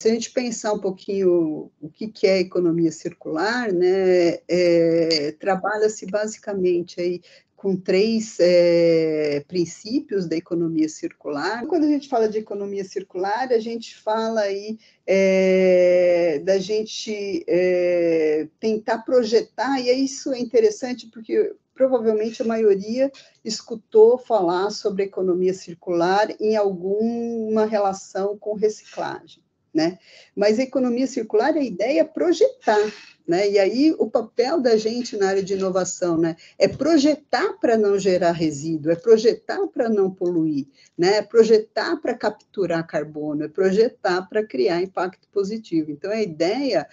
Se a gente pensar um pouquinho o que é economia circular, né, trabalha-se basicamente aí com três princípios da economia circular. Quando a gente fala de economia circular, a gente fala aí da gente tentar projetar, e isso é interessante porque provavelmente a maioria escutou falar sobre economia circular em alguma relação com reciclagem, né? Mas a economia circular, a ideia é projetar, né? E aí o papel da gente na área de inovação, né, é projetar para não gerar resíduo, é projetar para não poluir, né? É projetar para capturar carbono, é projetar para criar impacto positivo. Então a ideia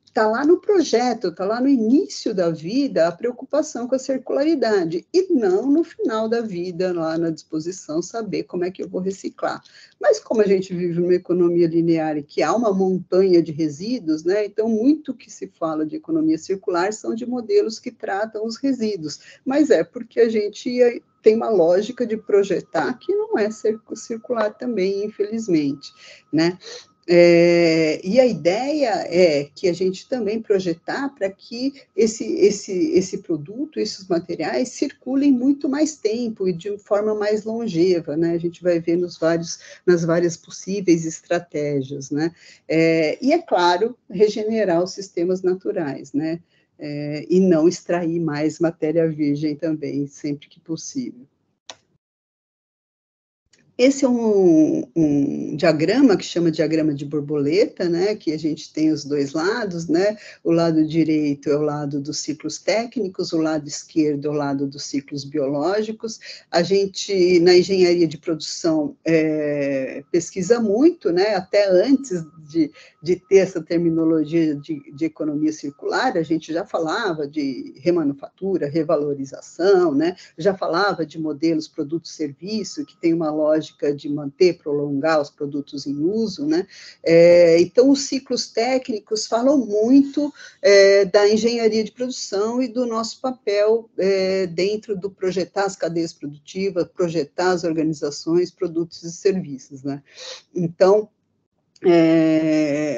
está lá no projeto, está lá no início da vida a preocupação com a circularidade, e não no final da vida, lá na disposição, saber como é que eu vou reciclar. Mas como a gente vive numa economia linear e que há uma montanha de resíduos, né, então muito que se fala de economia circular são de modelos que tratam os resíduos, mas é porque a gente tem uma lógica de projetar que não é circular também, infelizmente, né? E a ideia é que a gente também projetar para que esse produto, esses materiais, circulem muito mais tempo e de forma mais longeva, né? A gente vai ver nas várias possíveis estratégias, né? E, é claro, regenerar os sistemas naturais, né? E não extrair mais matéria virgem também, sempre que possível. Esse é um diagrama que chama diagrama de borboleta, né, que a gente tem os dois lados, né, o lado direito é o lado dos ciclos técnicos, o lado esquerdo é o lado dos ciclos biológicos. A gente, na engenharia de produção, pesquisa muito, né, até antes de ter essa terminologia de economia circular, a gente já falava de remanufatura, revalorização, né, já falava de modelos produto-serviço, que tem uma lógica de manter, prolongar os produtos em uso, né? Então, os ciclos técnicos falam muito da engenharia de produção e do nosso papel dentro do projetar as cadeias produtivas, projetar as organizações, produtos e serviços, né? Então,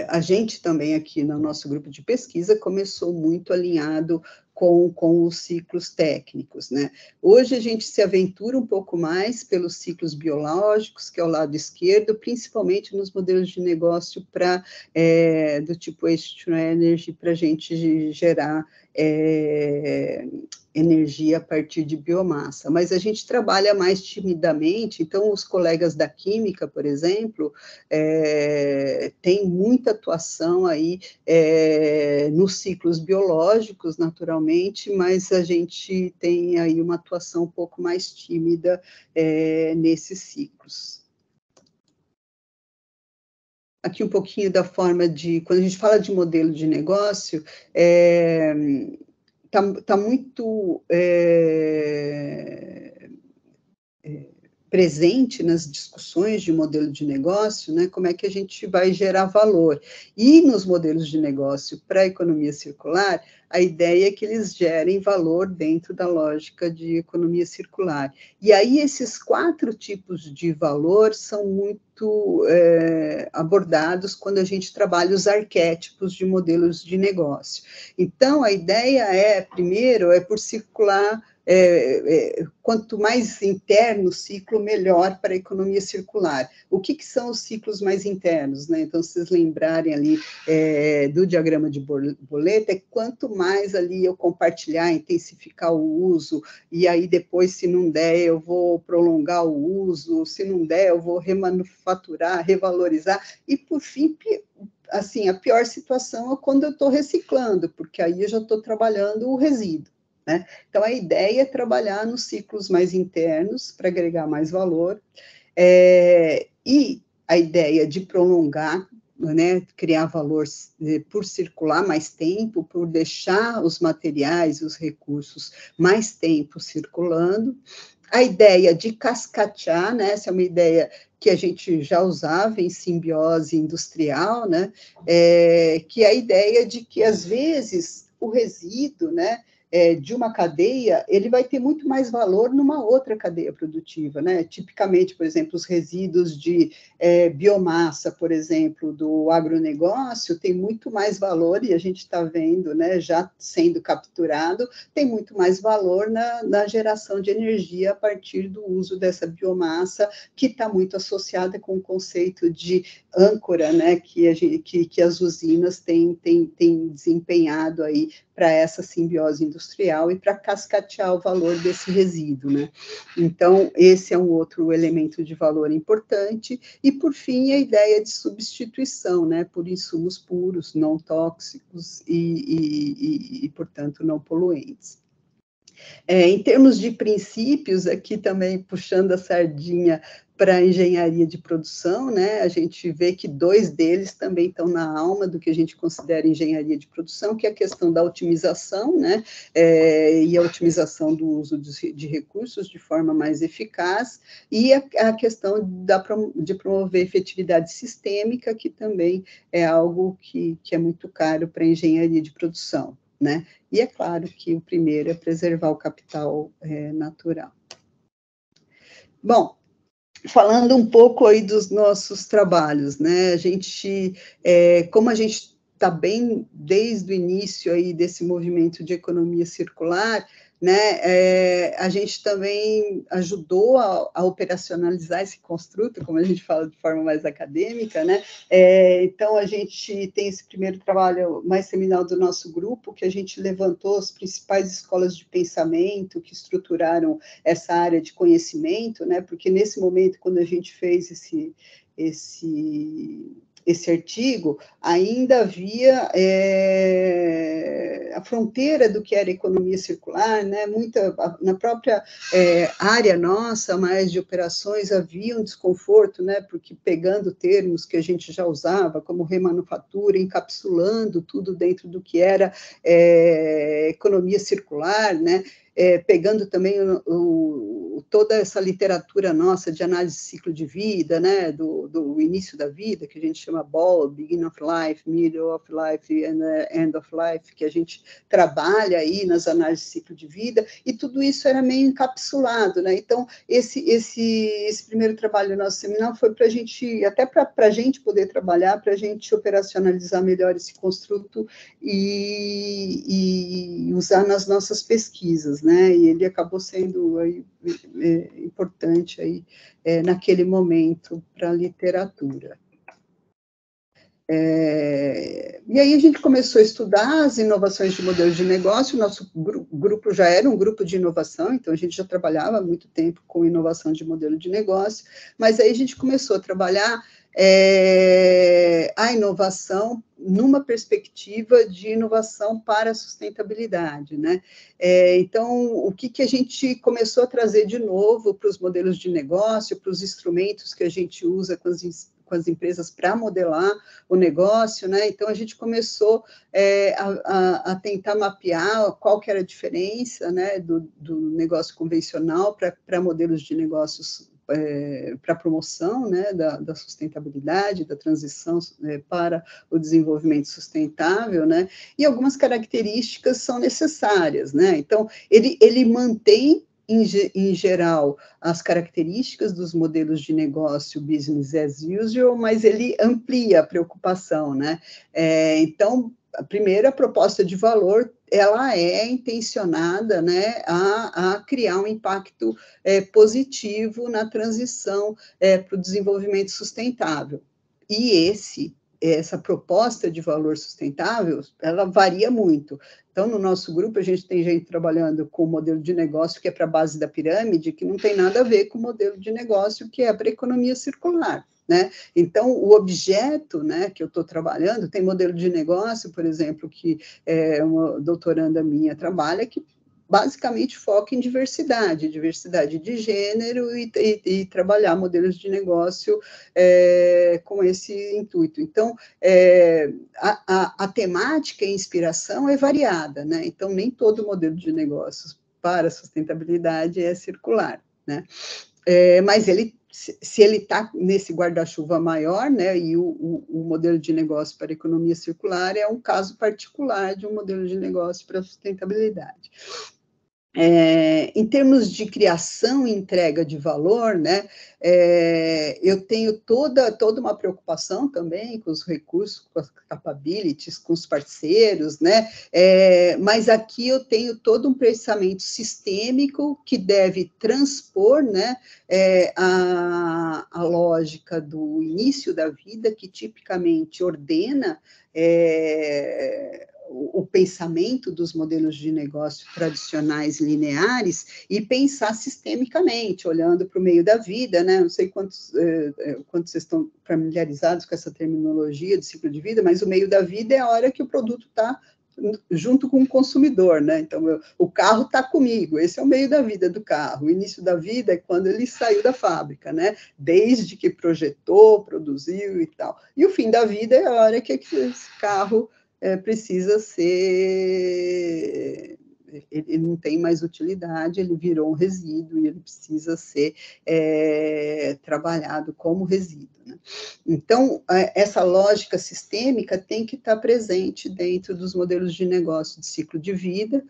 a gente também aqui no nosso grupo de pesquisa começou muito alinhado com os ciclos técnicos, né? Hoje a gente se aventura um pouco mais pelos ciclos biológicos, que é o lado esquerdo, principalmente nos modelos de negócio do tipo waste to energy, para a gente gerar energia a partir de biomassa, mas a gente trabalha mais timidamente, então os colegas da química, por exemplo, tem muita atuação aí nos ciclos biológicos, naturalmente, mas a gente tem aí uma atuação um pouco mais tímida nesses ciclos. Aqui um pouquinho da forma quando a gente fala de modelo de negócio, está muito presente nas discussões de modelo de negócio, né, como é que a gente vai gerar valor. E nos modelos de negócio para a economia circular, a ideia é que eles gerem valor dentro da lógica de economia circular. E aí esses 4 tipos de valor são muito abordados quando a gente trabalha os arquétipos de modelos de negócio. Então, a ideia primeiro, por circular, quanto mais interno o ciclo, melhor para a economia circular. O que são os ciclos mais internos, né? Então, se vocês lembrarem ali do diagrama de borboleta, quanto mais ali eu compartilhar, intensificar o uso, e aí depois, se não der, eu vou prolongar o uso, se não der, eu vou remanufaturar, revalorizar, e por fim, assim, a pior situação é quando eu estou reciclando, porque aí eu já estou trabalhando o resíduo, né? Então, a ideia é trabalhar nos ciclos mais internos para agregar mais valor, e a ideia de prolongar, né, criar valor por circular mais tempo, por deixar os materiais, os recursos mais tempo circulando. A ideia de cascatear, né, essa é uma ideia que a gente já usava em simbiose industrial, né, que é a ideia de que, às vezes, o resíduo, né, de uma cadeia, ele vai ter muito mais valor numa outra cadeia produtiva, né? Tipicamente, por exemplo, os resíduos de biomassa, por exemplo, do agronegócio, tem muito mais valor, e a gente está vendo, né, já sendo capturado, tem muito mais valor na geração de energia a partir do uso dessa biomassa, que está muito associada com o conceito de âncora, né, que as usinas têm desempenhado aí para essa simbiose industrial e para cascatear o valor desse resíduo, né? Então, esse é um outro elemento de valor importante. E, por fim, a ideia de substituição, né, por insumos puros, não tóxicos e portanto, não poluentes. Em termos de princípios, aqui também puxando a sardinha para a engenharia de produção, né, a gente vê que 2 deles também estão na alma do que a gente considera engenharia de produção, que é a questão da otimização, né, e a otimização do uso de recursos de forma mais eficaz, e a questão de promover efetividade sistêmica, que também é algo que é muito caro para a engenharia de produção, né? E é claro que o primeiro é preservar o capital natural. Bom, falando um pouco aí dos nossos trabalhos, né? A gente, como a gente está bem desde o início aí desse movimento de economia circular, né? A gente também ajudou a operacionalizar esse construto, como a gente fala de forma mais acadêmica, né? Então, a gente tem esse primeiro trabalho mais seminal do nosso grupo, que a gente levantou as principais escolas de pensamento que estruturaram essa área de conhecimento, né? Porque nesse momento, quando a gente fez esse artigo, ainda havia a fronteira do que era economia circular, né? Na própria área nossa, mais de operações, havia um desconforto, né? Porque pegando termos que a gente já usava, como remanufatura, encapsulando tudo dentro do que era economia circular, né? Pegando também toda essa literatura nossa de análise de ciclo de vida, né, do início da vida, que a gente chama BOL, Beginning of Life, Middle of Life and End of Life, que a gente trabalha aí nas análises de ciclo de vida, e tudo isso era meio encapsulado, né? Então, esse primeiro trabalho nosso seminal foi para a gente, até para a gente poder trabalhar, para a gente operacionalizar melhor esse construto e usar nas nossas pesquisas, né? E ele acabou sendo aí, importante aí, naquele momento para a literatura. E aí a gente começou a estudar as inovações de modelos de negócio. O nosso grupo já era um grupo de inovação, então a gente já trabalhava há muito tempo com inovação de modelo de negócio, mas aí a gente começou a trabalhar a inovação numa perspectiva de inovação para a sustentabilidade, né? Então, o que a gente começou a trazer de novo para os modelos de negócio, para os instrumentos que a gente usa com as empresas para modelar o negócio, né? Então, a gente começou a tentar mapear qual que era a diferença, né, do negócio convencional para modelos de negócios para a promoção, né, da sustentabilidade, da transição para o desenvolvimento sustentável, né, e algumas características são necessárias, né, então ele mantém em geral, as características dos modelos de negócio business as usual, mas ele amplia a preocupação, né? Então, a primeira proposta de valor, ela é intencionada, né, a criar um impacto positivo na transição para o desenvolvimento sustentável. E essa proposta de valor sustentável, ela varia muito. Então, no nosso grupo, a gente tem gente trabalhando com o modelo de negócio que é para a base da pirâmide, que não tem nada a ver com o modelo de negócio que é para a economia circular, né? Então, o objeto, né, que eu estou trabalhando, tem modelo de negócio, por exemplo, que uma doutoranda minha trabalha, que basicamente foca em diversidade de gênero e trabalhar modelos de negócio com esse intuito. Então, a temática e a inspiração é variada, né? Então, nem todo modelo de negócios para sustentabilidade é circular, né? Mas ele se ele está nesse guarda-chuva maior, né, e o modelo de negócio para a economia circular é um caso particular de um modelo de negócio para a sustentabilidade. Em termos de criação e entrega de valor, né, eu tenho toda uma preocupação também com os recursos, com as capabilities, com os parceiros, né, mas aqui eu tenho todo um pensamento sistêmico que deve transpor, né, a lógica do início da vida, que tipicamente ordena o pensamento dos modelos de negócio tradicionais lineares e pensar sistemicamente, olhando para o meio da vida, né? Não sei quantos vocês estão familiarizados com essa terminologia de ciclo de vida, mas o meio da vida é a hora que o produto está junto com o consumidor, né? Então, o carro está comigo, esse é o meio da vida do carro. O início da vida é quando ele saiu da fábrica, né? Desde que projetou, produziu e tal. E o fim da vida é a hora que esse carro precisa ser... Ele não tem mais utilidade, ele virou um resíduo e ele precisa ser trabalhado como resíduo, né? Então, essa lógica sistêmica tem que estar presente dentro dos modelos de negócio de ciclo de vida.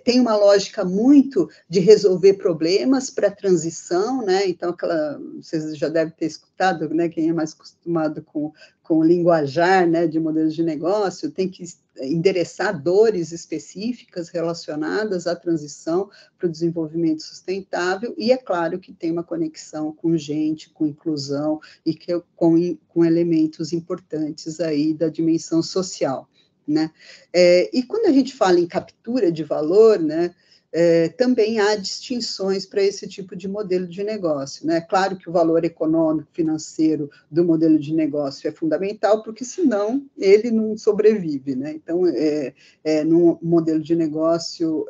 Tem uma lógica muito de resolver problemas para transição, né? Então, vocês já devem ter escutado, né? Quem é mais acostumado com o linguajar, né, de modelos de negócio, tem que endereçar dores específicas relacionadas à transição para o desenvolvimento sustentável, e é claro que tem uma conexão com gente, com inclusão, e com elementos importantes aí da dimensão social, né? E quando a gente fala em captura de valor, né, também há distinções para esse tipo de modelo de negócio, né? Claro que o valor econômico, financeiro do modelo de negócio é fundamental, porque senão ele não sobrevive, né? Então, num modelo de negócio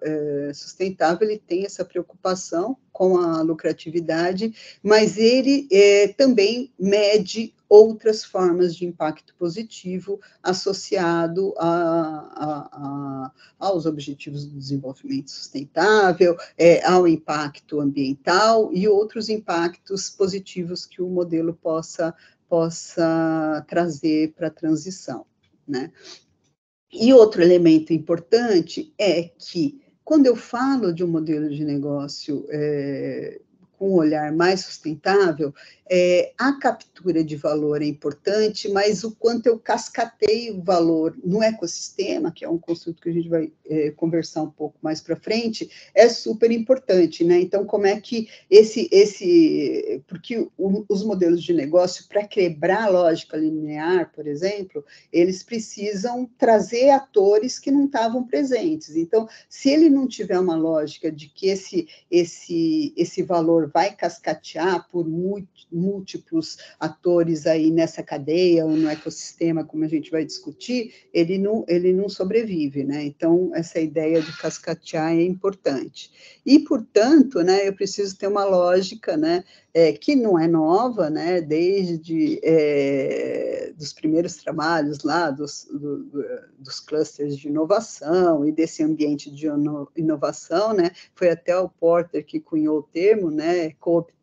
sustentável, ele tem essa preocupação com a lucratividade, mas ele também mede outras formas de impacto positivo associado aos objetivos do desenvolvimento sustentável, ao impacto ambiental e outros impactos positivos que o modelo possa trazer para a transição, né? E outro elemento importante é que, quando eu falo de um modelo de negócio com um olhar mais sustentável, a captura de valor é importante, mas o quanto eu cascateio o valor no ecossistema, que é um conceito que a gente vai conversar um pouco mais para frente, é super importante, né? Então, como é que porque os modelos de negócio, para quebrar a lógica linear, por exemplo, eles precisam trazer atores que não estavam presentes. Então, se ele não tiver uma lógica de que esse valor vai cascatear por múltiplos atores aí nessa cadeia ou no ecossistema, como a gente vai discutir, ele não sobrevive, né? Então, essa ideia de cascatear é importante. E, portanto, né, eu preciso ter uma lógica, né, que não é nova, né, desde dos primeiros trabalhos lá, dos clusters de inovação e desse ambiente de inovação, né, foi até o Porter que cunhou o termo, né, Cooperative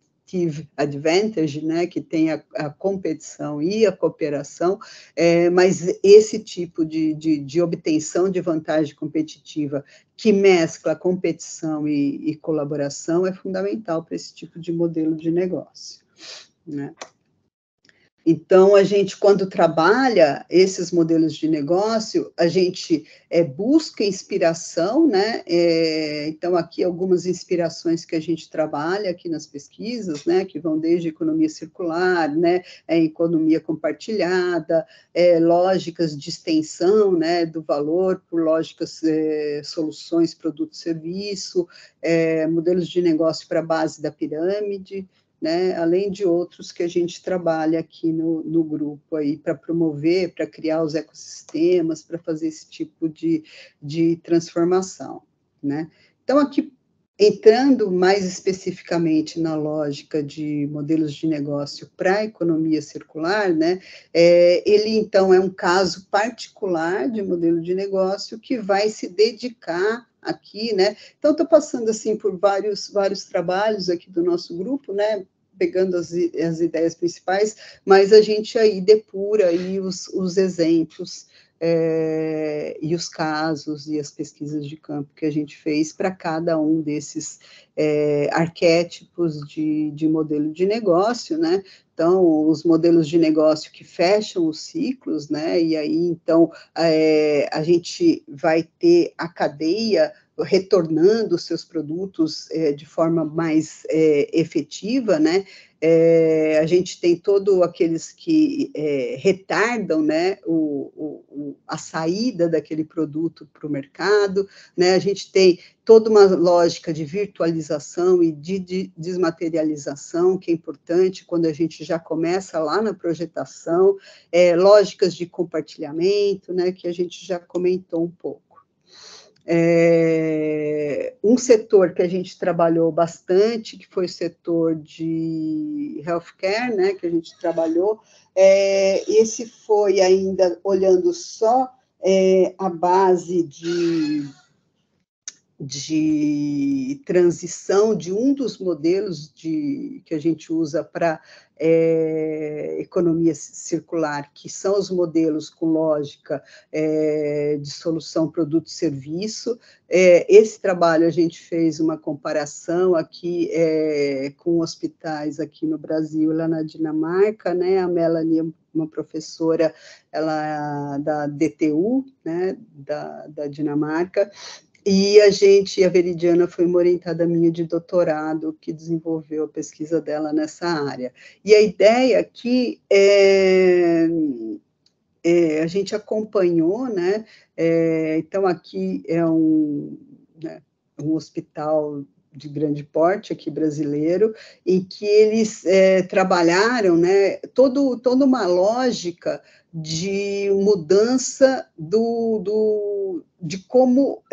Advantage, né, que tem a competição e a cooperação, mas esse tipo de obtenção de vantagem competitiva que mescla competição e colaboração é fundamental para esse tipo de modelo de negócio, né? Então, a gente, quando trabalha esses modelos de negócio, a gente busca inspiração, né? Então, aqui algumas inspirações que a gente trabalha aqui nas pesquisas, né? Que vão desde economia circular, né? Economia compartilhada, lógicas de extensão, né? Do valor por lógicas, soluções, produto, serviço, modelos de negócio para a base da pirâmide, né, além de outros que a gente trabalha aqui no grupo aí para promover, para criar os ecossistemas, para fazer esse tipo de transformação, né? Então, aqui, entrando mais especificamente na lógica de modelos de negócio para a economia circular, né, ele, então, é um caso particular de modelo de negócio que vai se dedicar aqui, né? Então, estou passando, assim, por vários trabalhos aqui do nosso grupo, né? pegando as ideias principais, mas a gente aí depura aí os exemplos, e os casos e as pesquisas de campo que a gente fez para cada um desses arquétipos de modelo de negócio, né? Então, os modelos de negócio que fecham os ciclos, né? E aí, então, a gente vai ter a cadeia retornando os seus produtos de forma mais efetiva, né? A gente tem todos aqueles que retardam, né, a saída daquele produto para o mercado, né? A gente tem toda uma lógica de virtualização e de desmaterialização, que é importante quando a gente já começa lá na projetação, lógicas de compartilhamento, né, que a gente já comentou um pouco. Um setor que a gente trabalhou bastante, que foi o setor de healthcare, né, que a gente trabalhou, esse foi ainda olhando só a base de transição de um dos modelos que a gente usa para economia circular, que são os modelos com lógica de solução produto-serviço. Esse trabalho a gente fez uma comparação aqui com hospitais aqui no Brasil, lá na Dinamarca, né? A Melanie, uma professora, ela da DTU, né? da Dinamarca. E a Veridiana foi uma orientada minha de doutorado que desenvolveu a pesquisa dela nessa área. E a ideia aqui a gente acompanhou, né? Então, aqui é né, um hospital de grande porte aqui brasileiro, em que eles trabalharam, né, toda uma lógica de mudança de como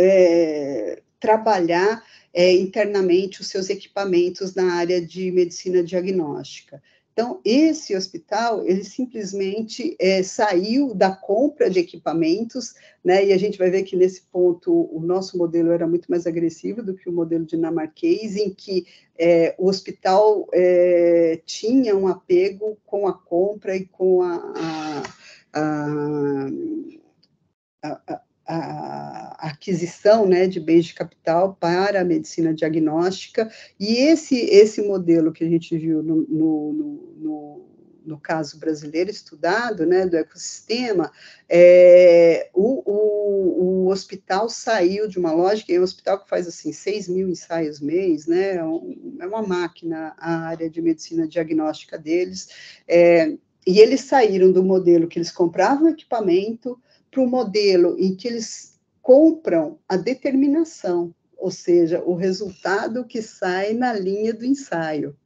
trabalhar internamente os seus equipamentos na área de medicina diagnóstica. Então, esse hospital, ele simplesmente saiu da compra de equipamentos, né, e a gente vai ver que, nesse ponto, o nosso modelo era muito mais agressivo do que o modelo dinamarquês, em que o hospital tinha um apego com a compra e com a aquisição, né, de bens de capital para a medicina diagnóstica, e esse modelo que a gente viu no caso brasileiro estudado, né, do ecossistema, o hospital saiu de uma lógica, é um hospital que faz assim 6.000 ensaios mês, né, é uma máquina a área de medicina diagnóstica deles, e eles saíram do modelo que eles compravam equipamento para o modelo em que eles compram a determinação, ou seja, o resultado que sai na linha do ensaio.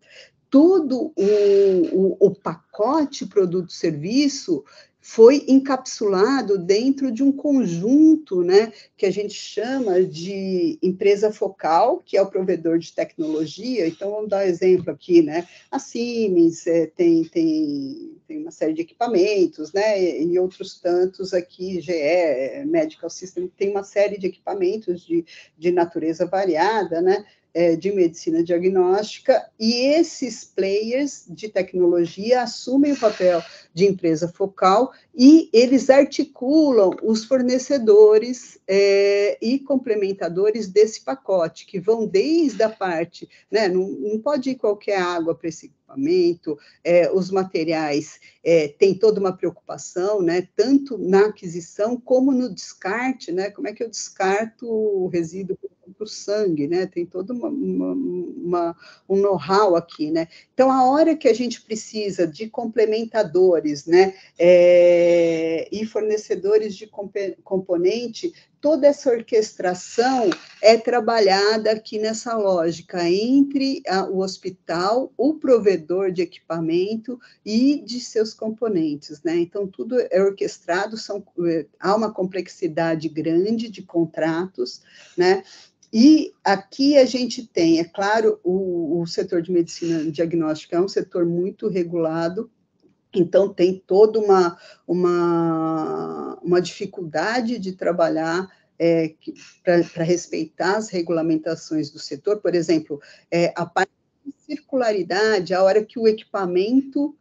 Todo o pacote produto-serviço foi encapsulado dentro de um conjunto, né, que a gente chama de empresa focal, que é o provedor de tecnologia. Então, vamos dar um exemplo aqui, né? A Siemens tem uma série de equipamentos, né, e outros tantos aqui, GE, Medical System, tem uma série de equipamentos de natureza variada, né, de medicina diagnóstica, e esses players de tecnologia assumem o papel de empresa focal e eles articulam os fornecedores e complementadores desse pacote, que vão desde a parte, né, não pode ir qualquer água para esse equipamento, os materiais têm toda uma preocupação, né, tanto na aquisição como no descarte, né, como é que eu descarto o resíduo para o sangue, né? Tem todo um know-how aqui, né? Então, a hora que a gente precisa de complementadores, né, e fornecedores de componente, toda essa orquestração é trabalhada aqui nessa lógica entre o hospital, o provedor de equipamento e de seus componentes, né? Então, tudo é orquestrado, há uma complexidade grande de contratos, né? E aqui a gente tem, é claro, o setor de medicina diagnóstica é um setor muito regulado, então tem toda uma dificuldade de trabalhar para respeitar as regulamentações do setor. Por exemplo, a parte circularidade a hora que o equipamento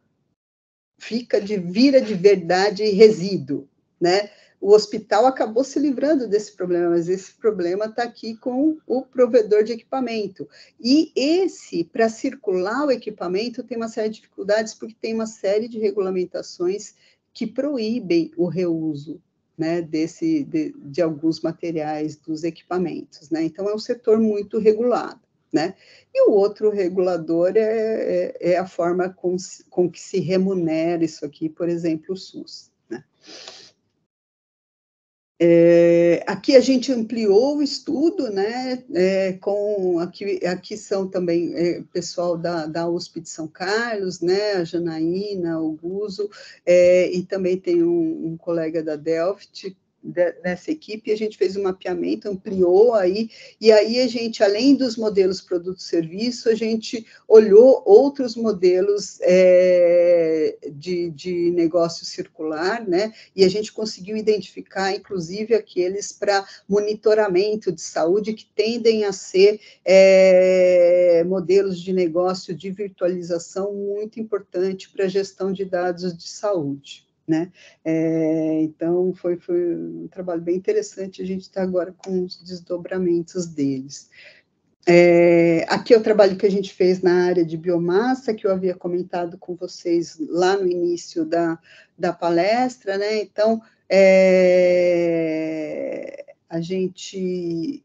vira de verdade resíduo, né? O hospital acabou se livrando desse problema, mas esse problema está aqui com o provedor de equipamento. E para circular o equipamento, tem uma série de dificuldades, porque tem uma série de regulamentações que proíbem o reuso, né, de alguns materiais dos equipamentos, né? Então, é um setor muito regulado, né? E o outro regulador é a forma com que se remunera isso aqui, por exemplo, o SUS, né? Aqui a gente ampliou o estudo, né, aqui são também pessoal da USP de São Carlos, né, a Janaína, o Guzo, e também tem um colega da Delft, nessa equipe, a gente fez um mapeamento, ampliou aí, e aí a gente, além dos modelos produto-serviço, a gente olhou outros modelos de negócio circular, né, e a gente conseguiu identificar, inclusive, aqueles para monitoramento de saúde, que tendem a ser modelos de negócio de virtualização muito importante para a gestão de dados de saúde, né? Então, foi um trabalho bem interessante, a gente está agora com os desdobramentos deles. Aqui é o trabalho que a gente fez na área de biomassa, que eu havia comentado com vocês lá no início da palestra, né? Então, a gente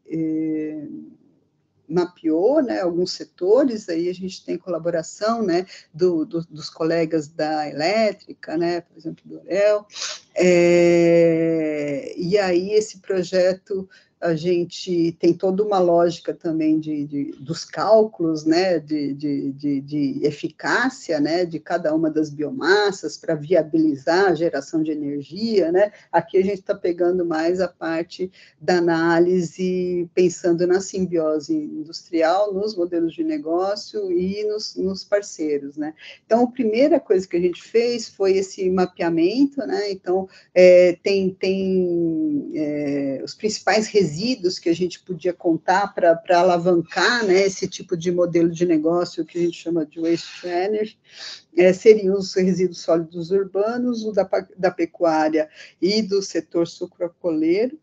mapeou, né, alguns setores, aí a gente tem colaboração, né, dos colegas da elétrica, né, por exemplo, do Orel, e aí esse projeto, a gente tem toda uma lógica também dos cálculos, né, de eficácia, né, de cada uma das biomassas para viabilizar a geração de energia, né. Aqui a gente está pegando mais a parte da análise, pensando na simbiose industrial, nos modelos de negócio e nos parceiros, né. Então, a primeira coisa que a gente fez foi esse mapeamento, né, então, tem os principais resíduos que a gente podia contar para alavancar, né, esse tipo de modelo de negócio que a gente chama de waste to energy, seriam os resíduos sólidos urbanos, o da pecuária e do setor sucroalcooleiro,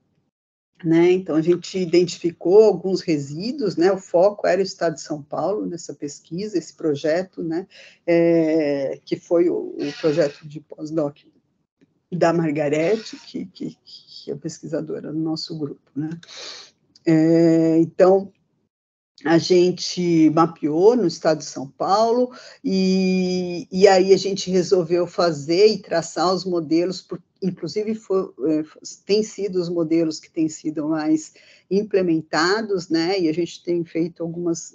né? Então, a gente identificou alguns resíduos, né? O foco era o estado de São Paulo nessa pesquisa, esse projeto, né? Que foi o projeto de pós-doc da Margarete, que é pesquisadora do nosso grupo, né? Então, a gente mapeou no estado de São Paulo, e aí a gente resolveu fazer e traçar os modelos, inclusive tem sido os modelos que têm sido mais implementados, né, e a gente tem feito algumas,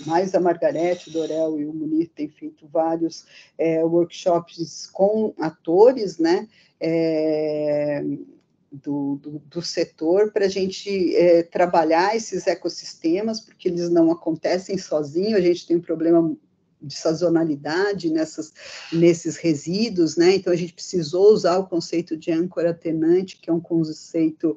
mais a Margarete, o Dorel e o Munir têm feito vários workshops com atores, né, do setor, para a gente trabalhar esses ecossistemas, porque eles não acontecem sozinhos, a gente tem um problema de sazonalidade nesses resíduos, né? Então, a gente precisou usar o conceito de âncora tenante, que é um conceito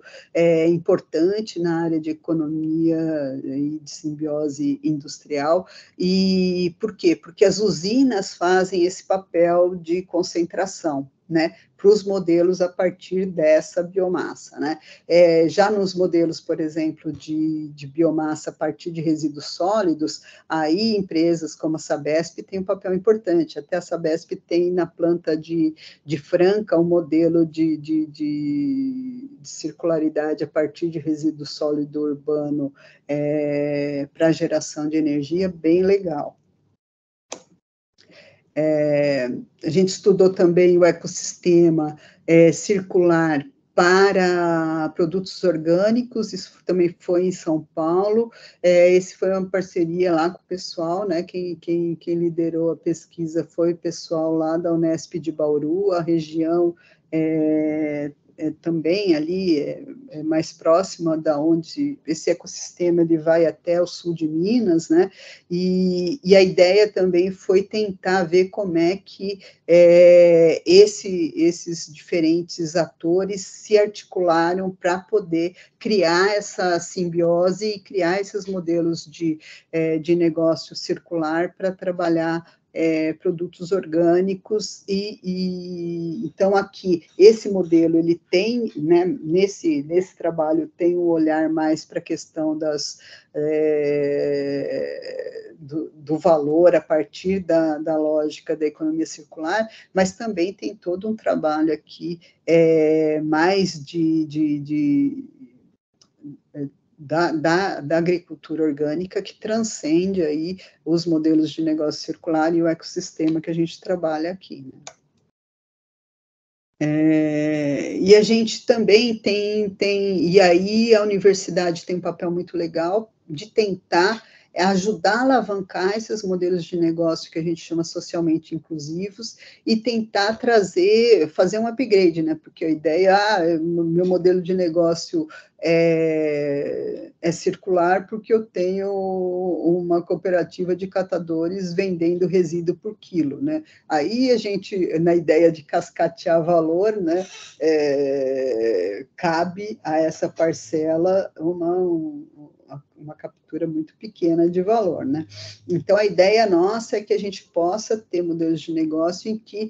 importante na área de economia e de simbiose industrial. E por quê? Porque as usinas fazem esse papel de concentração, né, para os modelos a partir dessa biomassa, né? Já nos modelos, por exemplo, de biomassa a partir de resíduos sólidos, aí empresas como a Sabesp têm um papel importante. Até a Sabesp tem na planta de Franca um modelo de circularidade a partir de resíduo sólido urbano para geração de energia, bem legal. A gente estudou também o ecossistema circular para produtos orgânicos, isso também foi em São Paulo, esse foi uma parceria lá com o pessoal, né, quem liderou a pesquisa foi o pessoal lá da Unesp de Bauru, a região também ali mais próxima da onde esse ecossistema ele vai até o sul de Minas, né? E a ideia também foi tentar ver como é que esses diferentes atores se articularam para poder criar essa simbiose e criar esses modelos de negócio circular para trabalhar produtos orgânicos então aqui esse modelo ele tem, né, nesse trabalho tem um olhar mais para a questão do valor a partir da lógica da economia circular, mas também tem todo um trabalho aqui mais da agricultura orgânica que transcende aí os modelos de negócio circular e o ecossistema que a gente trabalha aqui, né? E a gente também e aí a universidade tem um papel muito legal de tentar ajudar a alavancar esses modelos de negócio que a gente chama socialmente inclusivos e tentar fazer um upgrade, né? Porque a ideia, meu modelo de negócio é circular porque eu tenho uma cooperativa de catadores vendendo resíduo por quilo, né? Aí a gente, na ideia de cascatear valor, né, cabe a essa parcela uma captura muito pequena de valor, né? Então, a ideia nossa é que a gente possa ter modelos de negócio em que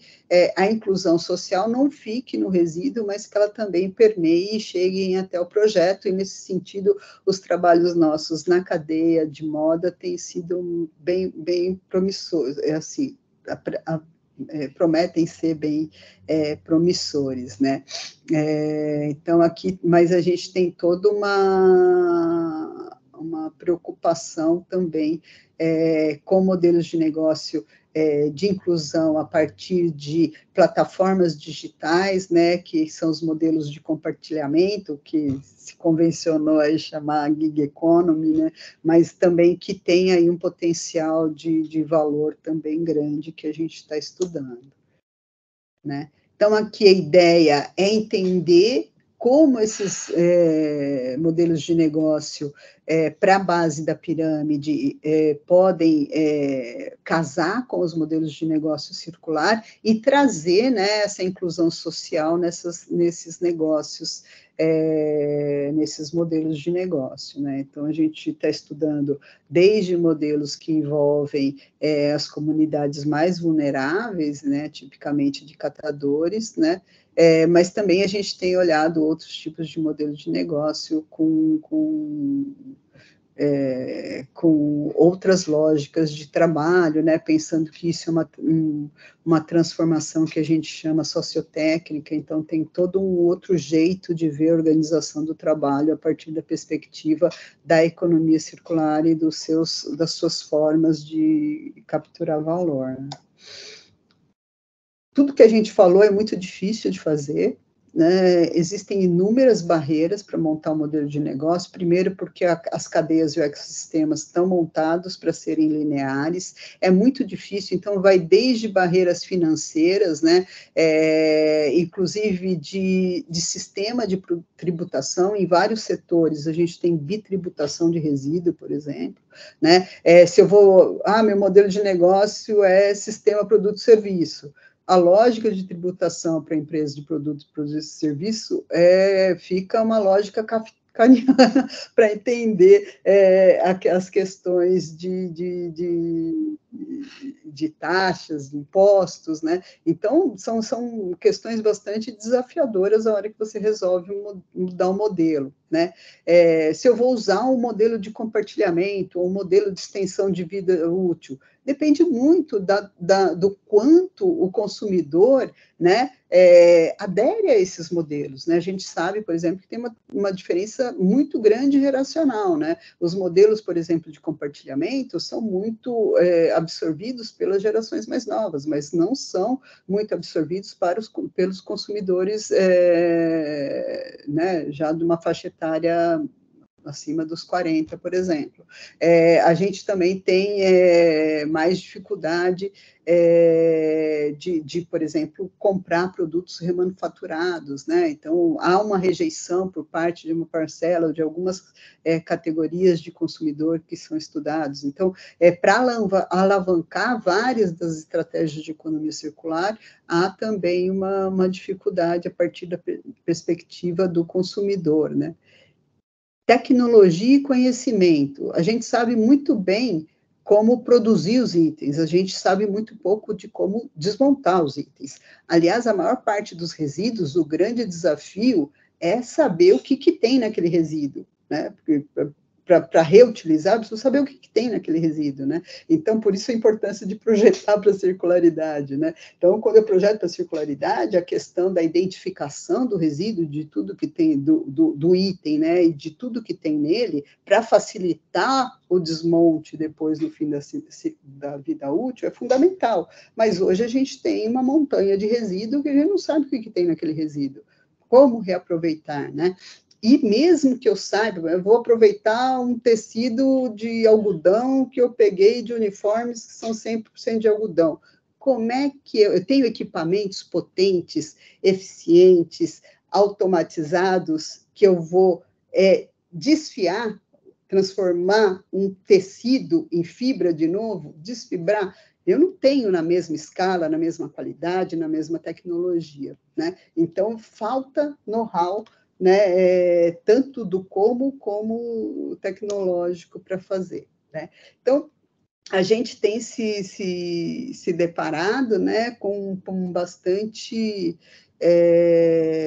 a inclusão social não fique no resíduo, mas que ela também permeie e chegue até o projeto, e nesse sentido, os trabalhos nossos na cadeia de moda têm sido bem promissores, assim, prometem ser bem promissores, né? Então, aqui, mas a gente tem toda uma preocupação também com modelos de negócio de inclusão a partir de plataformas digitais, né, que são os modelos de compartilhamento, que se convencionou a chamar gig economy, né, mas também que tem aí um potencial de valor também grande que a gente está estudando, né? Então, aqui a ideia é entender como esses modelos de negócio para a base da pirâmide podem casar com os modelos de negócio circular e trazer, né, essa inclusão social nesses negócios, nesses modelos de negócio, né? Então, a gente está estudando desde modelos que envolvem as comunidades mais vulneráveis, né, tipicamente de catadores, né, mas também a gente tem olhado outros tipos de modelos de negócio com outras lógicas de trabalho, né, pensando que isso é uma transformação que a gente chama sociotécnica, então tem todo um outro jeito de ver a organização do trabalho a partir da perspectiva da economia circular e das suas formas de capturar valor, né? Tudo que a gente falou é muito difícil de fazer, né? Existem inúmeras barreiras para montar um modelo de negócio, primeiro porque as cadeias e os ecossistemas estão montados para serem lineares, é muito difícil, então vai desde barreiras financeiras, né? Inclusive de sistema de tributação em vários setores, a gente tem bitributação de resíduo, por exemplo, né? Se eu vou, meu modelo de negócio é sistema produto-serviço, a lógica de tributação para empresas de produtos e serviço fica uma lógica kafkiana para entender as questões de taxas, de impostos, né? Então, são questões bastante desafiadoras a hora que você resolve mudar o modelo, né? Se eu vou usar um modelo de compartilhamento ou um modelo de extensão de vida útil, depende muito do quanto o consumidor, né, adere a esses modelos, né? A gente sabe, por exemplo, que tem uma diferença muito grande geracional, né? Os modelos, por exemplo, de compartilhamento são muito absorvidos pelas gerações mais novas, mas não são muito absorvidos pelos consumidores né, já de uma faixa etária acima dos 40, por exemplo. A gente também tem mais dificuldade por exemplo, comprar produtos remanufaturados, né? Então, há uma rejeição por parte de uma parcela ou de algumas categorias de consumidor que são estudados. Então, para alavancar várias das estratégias de economia circular, há também uma dificuldade a partir da perspectiva do consumidor, né? Tecnologia e conhecimento. A gente sabe muito bem como produzir os itens, a gente sabe muito pouco de como desmontar os itens. Aliás, a maior parte dos resíduos, o grande desafio é saber o que tem naquele resíduo, né? Porque para reutilizar, precisa saber o que tem naquele resíduo, né? Então, por isso a importância de projetar para a circularidade, né? Então, quando eu projeto para a circularidade, a questão da identificação do resíduo, de tudo que tem, do item, né? E de tudo que tem nele, para facilitar o desmonte depois, no fim da vida útil, é fundamental. Mas hoje a gente tem uma montanha de resíduo que a gente não sabe o que tem naquele resíduo. Como reaproveitar, né? E mesmo que eu saiba, eu vou aproveitar um tecido de algodão que eu peguei de uniformes que são 100% de algodão. Como é que eu tenho equipamentos potentes, eficientes, automatizados, que eu vou desfiar, transformar um tecido em fibra de novo, desfibrar? Eu não tenho na mesma escala, na mesma qualidade, na mesma tecnologia, né? Então, falta know-how, né, tanto do como tecnológico para fazer, né? Então, a gente tem se deparado, né, com bastante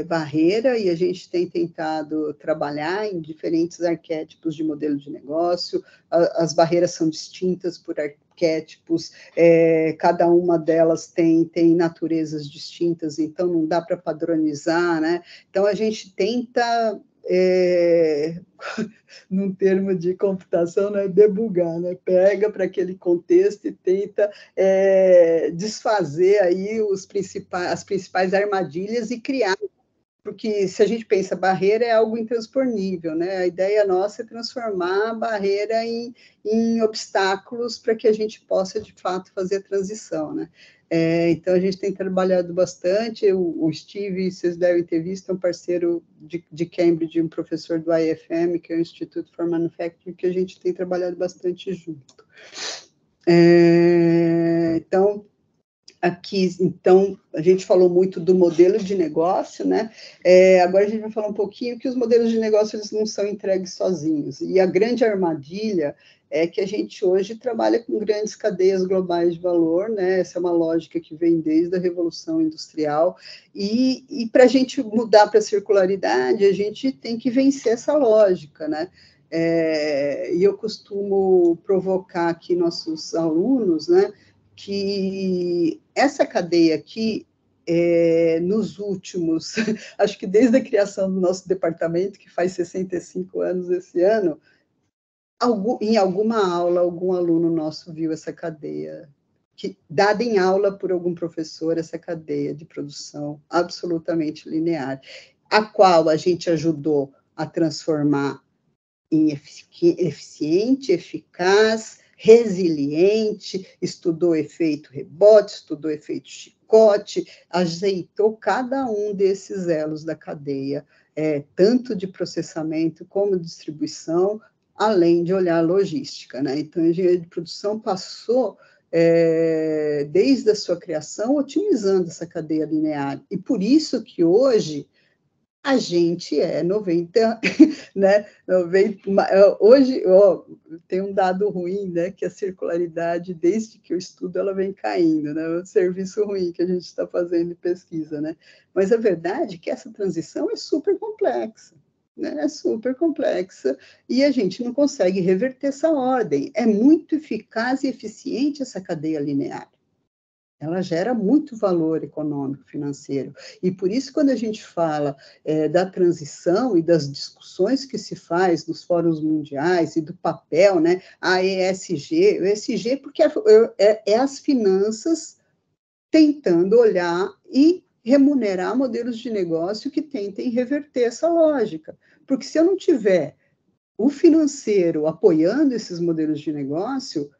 barreira, e a gente tem tentado trabalhar em diferentes arquétipos de modelo de negócio. As barreiras são distintas por arquétipos, cada uma delas tem naturezas distintas, então não dá para padronizar, né? Então a gente tenta, num termo de computação, né, debugar, né? Pega para aquele contexto e tenta desfazer aí as principais armadilhas e criar. Porque se a gente pensa, barreira é algo intransponível, né? A ideia nossa é transformar a barreira em obstáculos para que a gente possa, de fato, fazer a transição, né? Então, a gente tem trabalhado bastante. O Steve, vocês devem ter visto, é um parceiro de Cambridge, um professor do IFM, que é o Institute for Manufacturing, que a gente tem trabalhado bastante junto. Então, aqui, então, a gente falou muito do modelo de negócio, né? Agora a gente vai falar um pouquinho que os modelos de negócio eles não são entregues sozinhos. E a grande armadilha é que a gente hoje trabalha com grandes cadeias globais de valor, né? Essa é uma lógica que vem desde a Revolução Industrial. E para a gente mudar para a circularidade, a gente tem que vencer essa lógica, né? E eu costumo provocar aqui nossos alunos, né? Que essa cadeia aqui, nos últimos, acho que desde a criação do nosso departamento, que faz 65 anos esse ano, em alguma aula, algum aluno nosso viu essa cadeia, dada em aula por algum professor, essa cadeia de produção absolutamente linear, a qual a gente ajudou a transformar em eficiente, eficaz, resiliente, estudou efeito rebote, estudou efeito chicote, ajeitou cada um desses elos da cadeia, tanto de processamento como distribuição, além de olhar a logística, né? Então, a engenharia de produção passou, desde a sua criação, otimizando essa cadeia linear. E por isso que hoje a gente 90, né? 90, hoje, tem um dado ruim, né? Que a circularidade, desde que eu estudo, ela vem caindo, né? É um serviço ruim que a gente está fazendo em pesquisa, né? Mas a verdade é que essa transição é super complexa, né? É super complexa e a gente não consegue reverter essa ordem. É muito eficaz e eficiente essa cadeia linear. Ela gera muito valor econômico, financeiro. E por isso, quando a gente fala da transição e das discussões que se faz nos fóruns mundiais e do papel, né, a ESG, o ESG porque é as finanças tentando olhar e remunerar modelos de negócio que tentem reverter essa lógica. Porque se eu não tiver o financeiro apoiando esses modelos de negócio,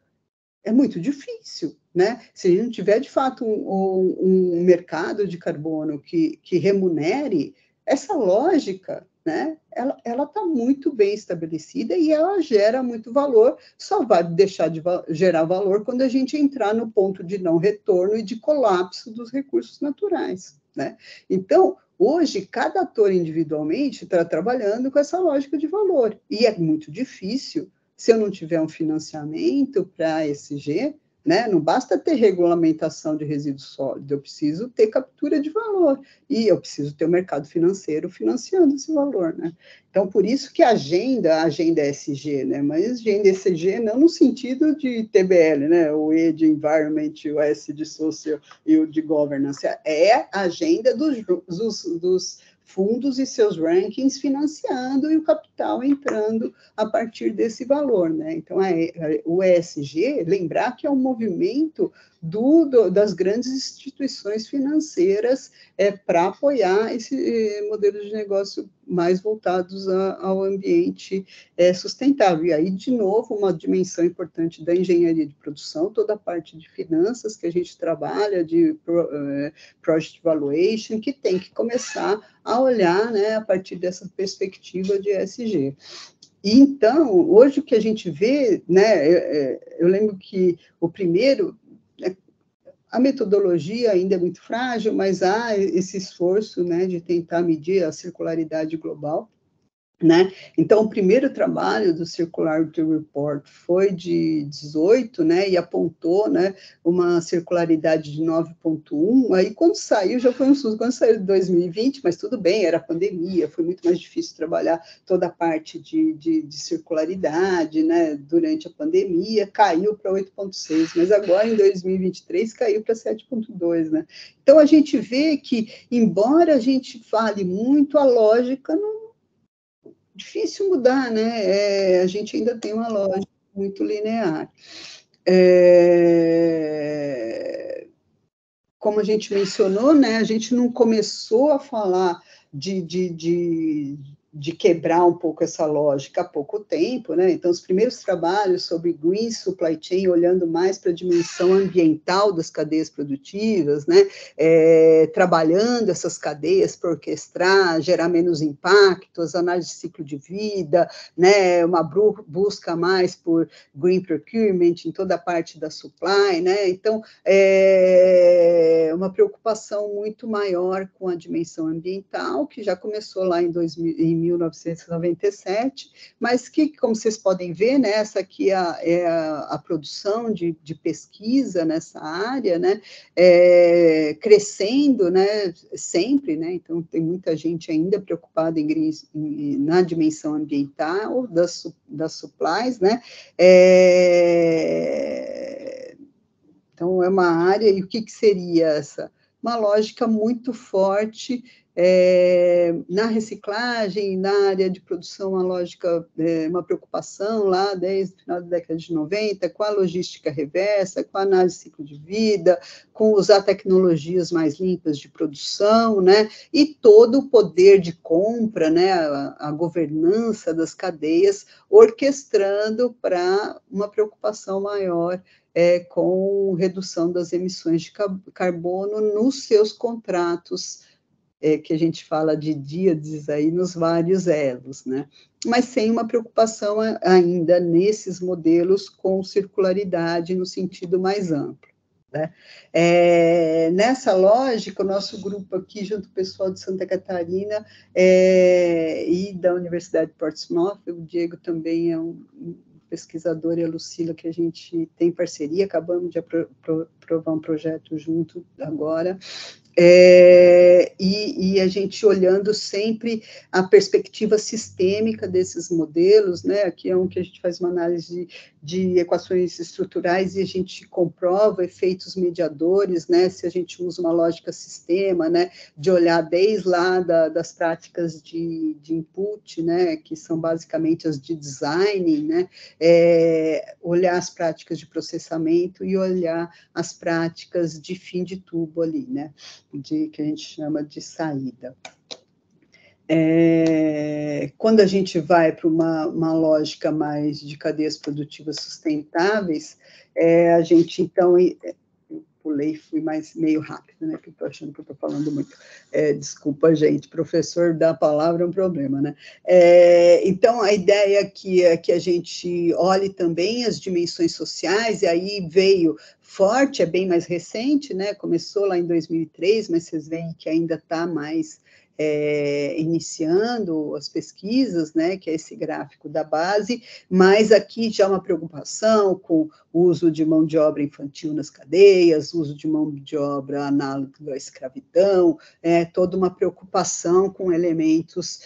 é muito difícil, né? Se a gente não tiver, de fato, um mercado de carbono que remunere, essa lógica, né, ela está muito bem estabelecida e ela gera muito valor, só vai deixar de gerar valor quando a gente entrar no ponto de não retorno e de colapso dos recursos naturais, né? Então, hoje, cada ator individualmente está trabalhando com essa lógica de valor, e é muito difícil, se eu não tiver um financiamento para a ESG, né? Não basta ter regulamentação de resíduos sólidos, eu preciso ter captura de valor e eu preciso ter o mercado financeiro financiando esse valor, né? Então, por isso que a agenda ESG, né? Mas agenda ESG não no sentido de TBL, né? O E de Environment, o S de Social e o de Governance, é a agenda dos fundos e seus rankings financiando e o capital entrando a partir desse valor, né? Então, o ESG, lembrar que é um movimento das grandes instituições financeiras para apoiar esse modelo de negócio mais voltados ao ambiente sustentável. E aí, de novo, uma dimensão importante da engenharia de produção, toda a parte de finanças que a gente trabalha, de project valuation, que tem que começar a olhar, né, a partir dessa perspectiva de ESG. E, então, hoje o que a gente vê, né, eu lembro que o primeiro, a metodologia ainda é muito frágil, mas há esse esforço, né, de tentar medir a circularidade global, né? Então, o primeiro trabalho do Circularity Report foi de 18, né, e apontou, né, uma circularidade de 9,1. Aí, quando saiu, já foi um susto. Quando saiu de 2020, mas tudo bem, era pandemia, foi muito mais difícil trabalhar toda a parte de circularidade, né, durante a pandemia, caiu para 8,6, mas agora, em 2023, caiu para 7,2, né? Então, a gente vê que, embora a gente fale muito, a lógica não difícil mudar, né? A gente ainda tem uma lógica muito linear. Como a gente mencionou, né? A gente não começou a falar de quebrar um pouco essa lógica há pouco tempo, né? Então, os primeiros trabalhos sobre green supply chain, olhando mais para a dimensão ambiental das cadeias produtivas, né? Trabalhando essas cadeias para orquestrar, gerar menos impactos, análise de ciclo de vida, né? Uma busca mais por green procurement em toda a parte da supply, né? Então, uma preocupação muito maior com a dimensão ambiental, que já começou lá em 1997, mas que, como vocês podem ver, né, essa aqui é a produção de pesquisa nessa área, né, crescendo, né, sempre, né, então tem muita gente ainda preocupada na dimensão ambiental das supplies, né, então, é uma área, e o que seria essa? Uma lógica muito forte na reciclagem, na área de produção, uma lógica, uma preocupação lá desde o final da década de 90, com a logística reversa, com a análise de ciclo de vida, com usar tecnologias mais limpas de produção, né? E todo o poder de compra, né? A governança das cadeias, orquestrando para uma preocupação maior com redução das emissões de carbono nos seus contratos, que a gente fala de díades aí nos vários elos, né? Mas sem uma preocupação ainda nesses modelos com circularidade no sentido mais amplo, né? Nessa lógica, o nosso grupo aqui, junto com o pessoal de Santa Catarina e da Universidade de Portsmouth, o Diego também é um pesquisador, e a Lucila, que a gente tem parceria, acabamos de aprovar um projeto junto agora, e a gente olhando sempre a perspectiva sistêmica desses modelos, né? Aqui é um que a gente faz uma análise de equações estruturais e a gente comprova efeitos mediadores, né? Se a gente usa uma lógica sistema, né? De olhar desde lá das práticas de input, né? Que são basicamente as de design, né? Olhar as práticas de processamento e olhar as práticas de fim de tubo ali, né? Que a gente chama de saída. Quando a gente vai para uma lógica mais de cadeias produtivas sustentáveis, a gente, então, pulei, fui meio rápido, né, que eu estou achando que eu estou falando muito. Desculpa, gente, professor da palavra é um problema, né? Então, a ideia aqui é que a gente olhe também as dimensões sociais, e aí veio forte, é bem mais recente, né? Começou lá em 2003, mas vocês veem que ainda está mais iniciando as pesquisas, né, que é esse gráfico da base, mas aqui já uma preocupação com o uso de mão de obra infantil nas cadeias, uso de mão de obra análoga à escravidão, toda uma preocupação com elementos,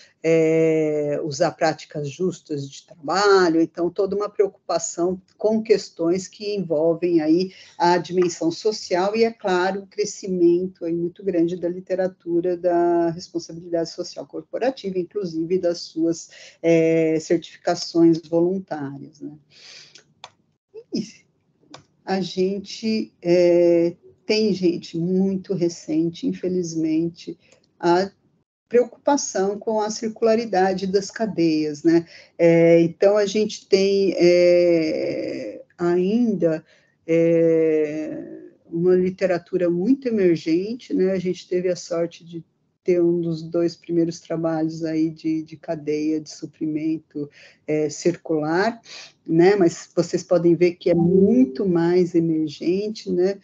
usar práticas justas de trabalho, então toda uma preocupação com questões que envolvem aí a dimensão social e, é claro, o crescimento aí muito grande da literatura da responsabilidade social corporativa, inclusive das suas certificações voluntárias, né? E a gente tem gente muito recente, infelizmente, a preocupação com a circularidade das cadeias, né? Então, a gente tem ainda uma literatura muito emergente, né? A gente teve a sorte de ter um dos 2 primeiros trabalhos aí de cadeia de suprimento circular, né? Mas vocês podem ver que é muito mais emergente, né?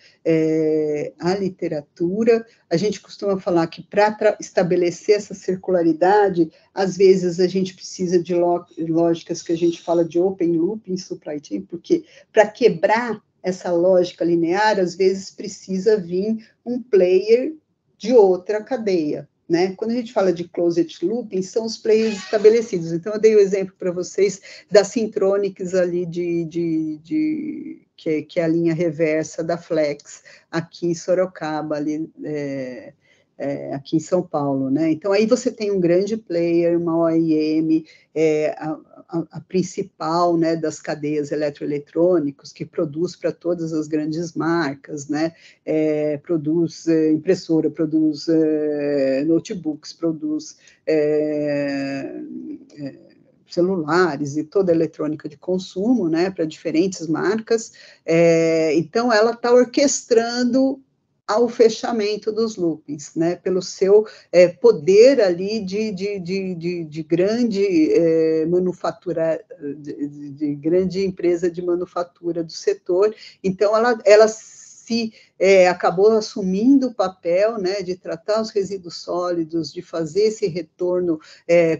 A literatura. A gente costuma falar que para estabelecer essa circularidade, às vezes a gente precisa de lógicas que a gente fala de open loop em supply chain, porque para quebrar essa lógica linear, às vezes precisa vir um player de outra cadeia, né? Quando a gente fala de closed looping, são os players estabelecidos. Então, eu dei o exemplo para vocês da Syntronics ali, que é a linha reversa da Flex, aqui em Sorocaba, ali, aqui em São Paulo, né? Então, aí você tem um grande player, uma OEM, a principal, né, das cadeias eletroeletrônicos, que produz para todas as grandes marcas, né? Produz impressora, produz notebooks, produz celulares e toda a eletrônica de consumo, né, para diferentes marcas. Então, ela está orquestrando ao fechamento dos loopings, né, pelo seu poder ali de grande manufatura, de grande empresa de manufatura do setor. Então, ela se acabou assumindo o papel, né, de tratar os resíduos sólidos, de fazer esse retorno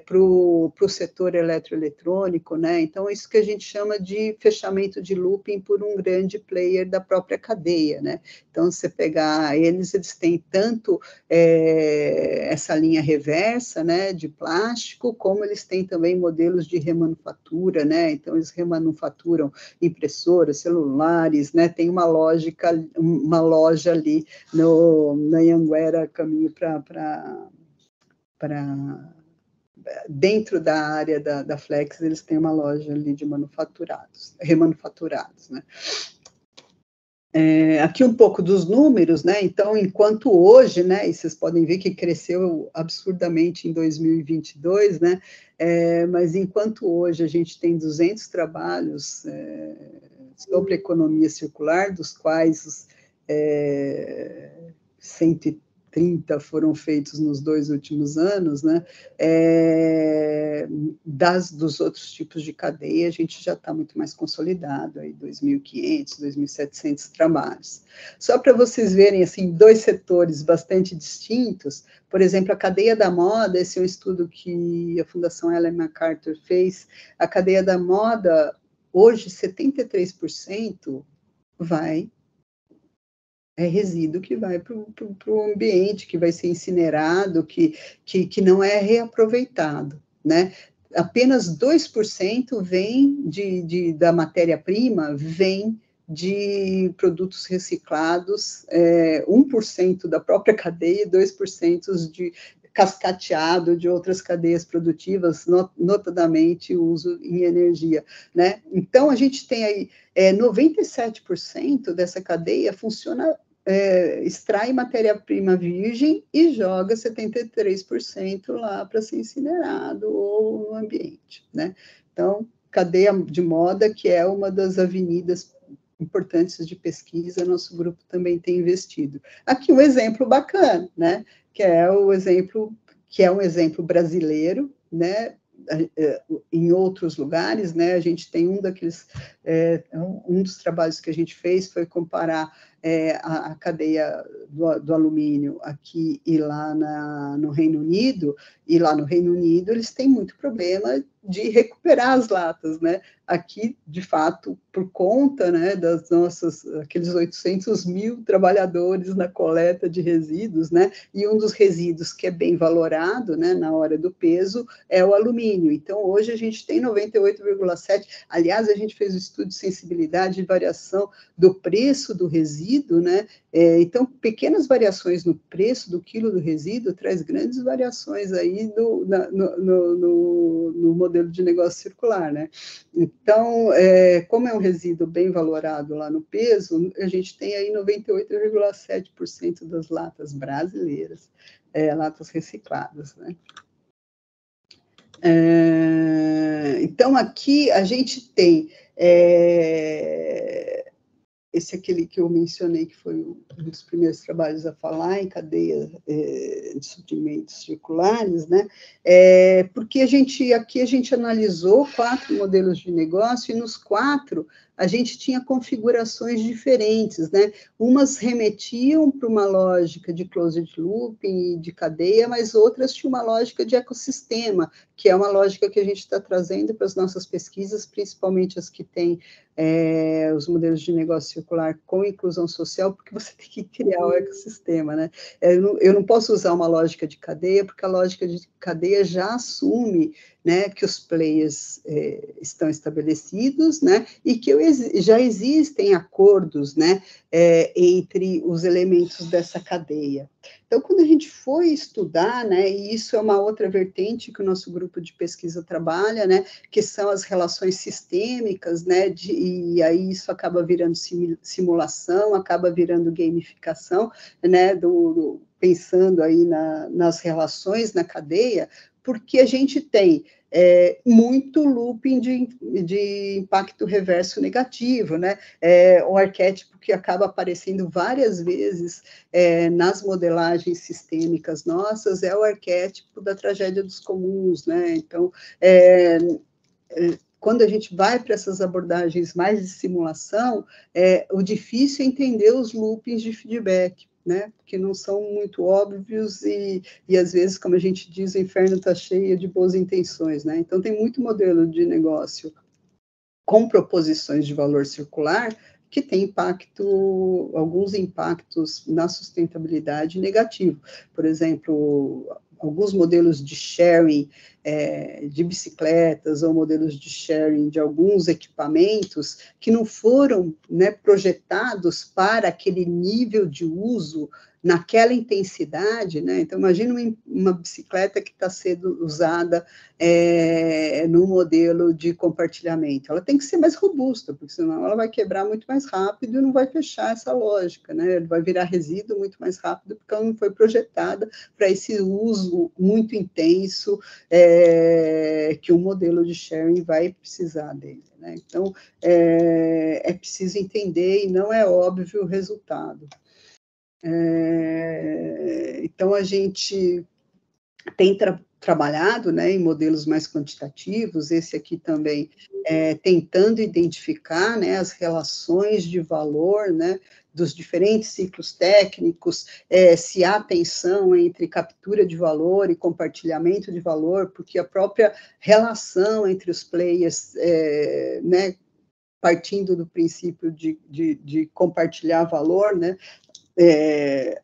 para o setor eletroeletrônico, né? Então, isso que a gente chama de fechamento de looping por um grande player da própria cadeia, né? Então, você pegar eles têm tanto essa linha reversa, né, de plástico, como eles têm também modelos de remanufatura, né? Então, eles remanufaturam impressoras, celulares, né? Tem uma loja ali na Anhanguera, caminho para dentro da área da Flex, eles têm uma loja ali de remanufaturados, né? Aqui um pouco dos números, né? Então, enquanto hoje, né? E vocês podem ver que cresceu absurdamente em 2022, né? Mas enquanto hoje a gente tem 200 trabalhos sobre economia circular, dos quais 130 foram feitos nos 2 últimos anos, né? Dos outros tipos de cadeia, a gente já está muito mais consolidado, aí 2.500, 2.700 trabalhos. Só para vocês verem, assim, 2 setores bastante distintos, por exemplo, a cadeia da moda, esse é um estudo que a Fundação Ellen MacArthur fez, a cadeia da moda, hoje, 73% é resíduo que vai para o ambiente, que vai ser incinerado, que não é reaproveitado, né? Apenas 2% vem da matéria-prima, vem de produtos reciclados, 1% da própria cadeia e 2% de cascateado de outras cadeias produtivas, notadamente o uso em energia, né? Então, a gente tem aí 97% dessa cadeia funciona, extrai matéria-prima virgem e joga 73% lá para ser incinerado ou no ambiente, né? Então, cadeia de moda, que é uma das avenidas importantes de pesquisa, nosso grupo também tem investido. Aqui um exemplo bacana, né, que é um exemplo brasileiro, né, em outros lugares, né, a gente tem um dos trabalhos que a gente fez foi comparar a cadeia do alumínio aqui e lá no Reino Unido, e lá no Reino Unido eles têm muito problema de recuperar as latas, né? Aqui, de fato, por conta, né, aqueles 800 mil trabalhadores na coleta de resíduos, né? E um dos resíduos que é bem valorado, né, na hora do peso, é o alumínio. Então, hoje a gente tem 98,7. Aliás, a gente fez um estudo de sensibilidade e variação do preço do resíduo, né? Então, pequenas variações no preço do quilo do resíduo traz grandes variações aí no modelo de negócio circular, né? Então, como é um resíduo bem valorado lá no peso, a gente tem aí 98,7% das latas brasileiras, latas recicladas, né? Então, aqui a gente tem esse é aquele que eu mencionei, que foi um dos primeiros trabalhos a falar em cadeia de suprimentos circulares, né? Porque aqui a gente analisou 4 modelos de negócio, e nos 4 a gente tinha configurações diferentes, né? Umas remetiam para uma lógica de closed looping e de cadeia, mas outras tinham uma lógica de ecossistema, que é uma lógica que a gente está trazendo para as nossas pesquisas, principalmente as que têm os modelos de negócio circular com inclusão social, porque você tem que criar o ecossistema, né? Eu não posso usar uma lógica de cadeia, porque a lógica de cadeia já assume, né, que os players estão estabelecidos, né, e que já existem acordos, né, entre os elementos dessa cadeia. Então, quando a gente foi estudar, né, e isso é uma outra vertente que o nosso grupo de pesquisa trabalha, né, que são as relações sistêmicas, né, e aí isso acaba virando simulação, acaba virando gamificação, né, pensando aí nas relações na cadeia, porque a gente tem muito looping de impacto reverso negativo, né? Um arquétipo que acaba aparecendo várias vezes nas modelagens sistêmicas nossas é o arquétipo da tragédia dos comuns, né? Então, quando a gente vai para essas abordagens mais de simulação, o difícil é entender os loopings de feedback, né? Que não são muito óbvios e às vezes, como a gente diz, o inferno está cheio de boas intenções, né? Então, tem muito modelo de negócio com proposições de valor circular que tem alguns impactos na sustentabilidade negativo. Por exemplo, alguns modelos de sharing de bicicletas ou modelos de sharing de alguns equipamentos que não foram, né, projetados para aquele nível de uso naquela intensidade, né? Então, imagina uma bicicleta que está sendo usada no modelo de compartilhamento. Ela tem que ser mais robusta, porque senão ela vai quebrar muito mais rápido e não vai fechar essa lógica, né? Vai virar resíduo muito mais rápido, porque ela não foi projetada para esse uso muito intenso que um modelo de sharing vai precisar dele, né? Então, é preciso entender e não é óbvio o resultado. Então, a gente tem trabalhado, né, em modelos mais quantitativos, esse aqui também, tentando identificar, né, as relações de valor, né, dos diferentes ciclos técnicos, se há tensão entre captura de valor e compartilhamento de valor, porque a própria relação entre os players, né, partindo do princípio de compartilhar valor, né,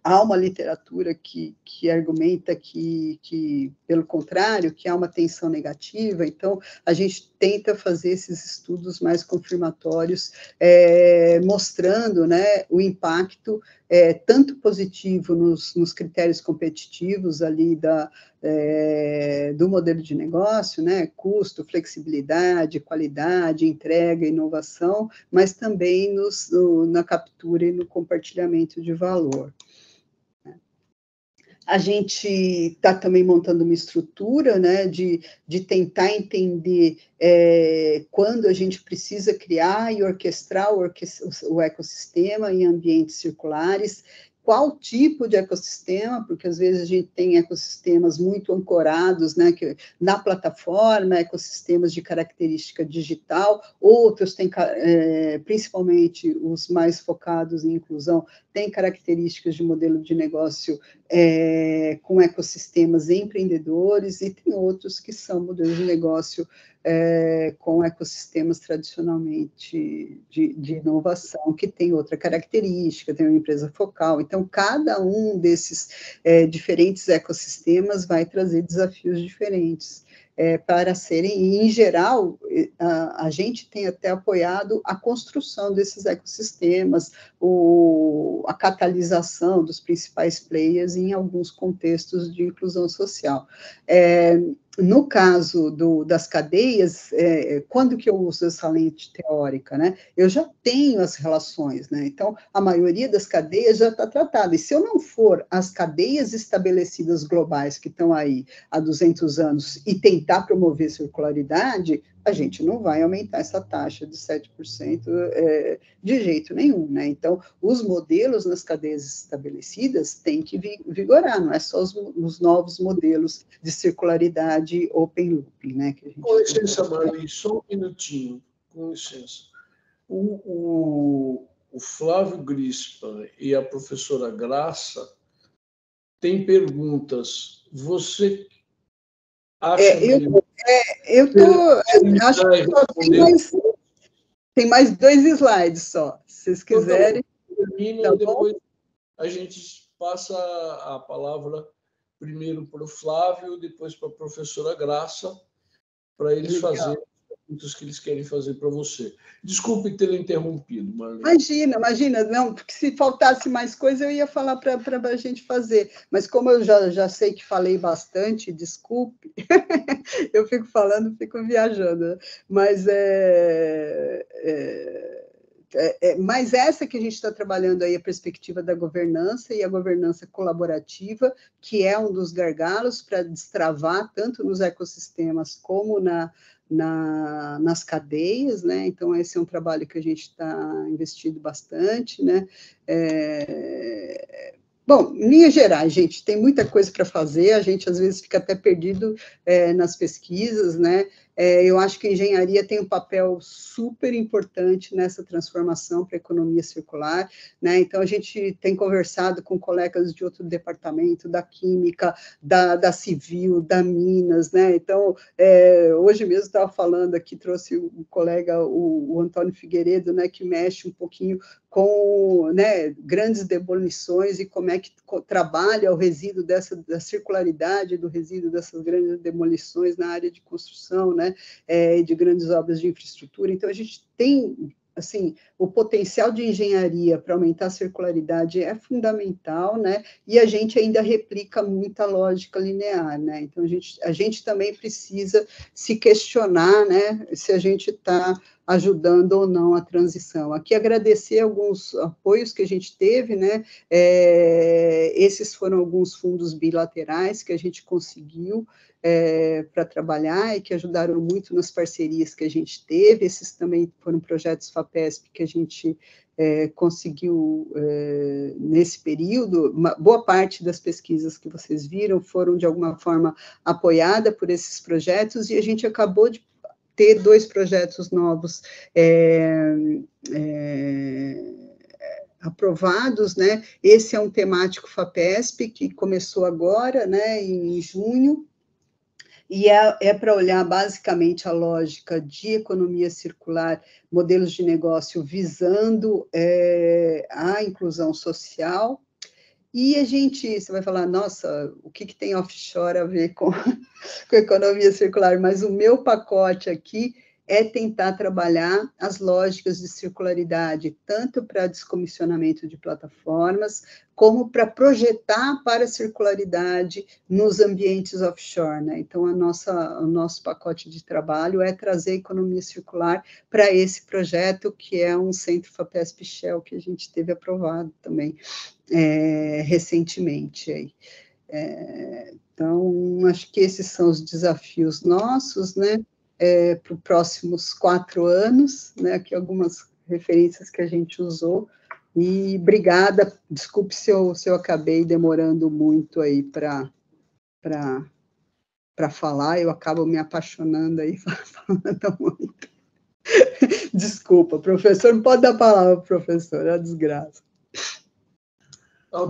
há uma literatura que argumenta que, pelo contrário, que há uma tensão negativa, então a gente tenta fazer esses estudos mais confirmatórios, mostrando, né, o impacto tanto positivo nos critérios competitivos ali do modelo de negócio, né, custo, flexibilidade, qualidade, entrega, inovação, mas também na captura e no compartilhamento de valor. A gente está também montando uma estrutura, né, de tentar entender quando a gente precisa criar e orquestrar o ecossistema em ambientes circulares, qual tipo de ecossistema, porque às vezes a gente tem ecossistemas muito ancorados, né, na plataforma, ecossistemas de característica digital, outros têm, principalmente os mais focados em inclusão, têm características de modelo de negócio com ecossistemas empreendedores, e tem outros que são modelos de negócio com ecossistemas tradicionalmente de inovação, que tem outra característica, tem uma empresa focal. Então, cada um desses diferentes ecossistemas vai trazer desafios diferentes. Para serem, e em geral, a gente tem até apoiado a construção desses ecossistemas, a catalisação dos principais players em alguns contextos de inclusão social. No caso das cadeias, quando que eu uso essa lente teórica, né? Eu já tenho as relações, né? Então, a maioria das cadeias já está tratada. E se eu não for as cadeias estabelecidas globais que estão aí há 200 anos e tentar promover circularidade, a gente não vai aumentar essa taxa de 7% de jeito nenhum, né? Então, os modelos nas cadeias estabelecidas têm que vigorar, não é só os novos modelos de circularidade open looping, né? Que a gente com licença, Marli, só um minutinho, com licença. O Flávio Grispa e a professora Graça têm perguntas. Você acha melhor? Acho que tem mais 2 slides só, se vocês quiserem. Termina, tá, depois a gente passa a palavra primeiro para o Flávio, depois para a professora Graça, para eles fazerem as perguntas que eles querem fazer para você. Desculpe ter interrompido, Marli. Imagina, não, porque se faltasse mais coisa eu ia falar para a gente fazer, mas como eu já sei que falei bastante, desculpe, eu fico falando, fico viajando, mas mas essa que a gente está trabalhando aí, a perspectiva da governança e a governança colaborativa, que é um dos gargalos para destravar tanto nos ecossistemas como nas cadeias, né? Então, esse é um trabalho que a gente está investindo bastante, né? Bom, em linhas gerais, gente, tem muita coisa para fazer, a gente às vezes fica até perdido nas pesquisas, né? Eu acho que a engenharia tem um papel super importante nessa transformação para a economia circular, né? Então, a gente tem conversado com colegas de outro departamento, da química, da civil, da Minas, né? Então, hoje mesmo estava falando aqui, trouxe o colega, o Antônio Figueiredo, né, que mexe um pouquinho com, né, grandes demolições e como é que trabalha o resíduo da circularidade do resíduo dessas grandes demolições na área de construção, né, de grandes obras de infraestrutura. Então, a gente tem, assim, o potencial de engenharia para aumentar a circularidade é fundamental, né, e a gente ainda replica muita lógica linear, né, então a gente também precisa se questionar, né, se a gente está ajudando ou não a transição. Aqui agradecer alguns apoios que a gente teve, né? Esses foram alguns fundos bilaterais que a gente conseguiu para trabalhar e que ajudaram muito nas parcerias que a gente teve. Esses também foram projetos FAPESP que a gente conseguiu nesse período. Boa parte das pesquisas que vocês viram foram, de alguma forma, apoiada por esses projetos, e a gente acabou de ter 2 projetos novos aprovados, né? Esse é um temático FAPESP, que começou agora, né, em junho, e para olhar basicamente a lógica de economia circular, modelos de negócio visando a inclusão social. E a gente, você vai falar, nossa, o que tem offshore a ver com economia circular? Mas o meu pacote aqui é tentar trabalhar as lógicas de circularidade, tanto para descomissionamento de plataformas, como para projetar para a circularidade nos ambientes offshore, né? Então, o nosso pacote de trabalho é trazer economia circular para esse projeto, que é um centro FAPESP Shell, que a gente teve aprovado também recentemente. Aí. Então, acho que esses são os desafios nossos, né, para os próximos 4 anos, né, aqui algumas referências que a gente usou, e obrigada, desculpe se eu acabei demorando muito aí para falar, eu acabo me apaixonando aí, falando muito. Desculpa, professor, não pode dar a palavra, professor, é uma desgraça.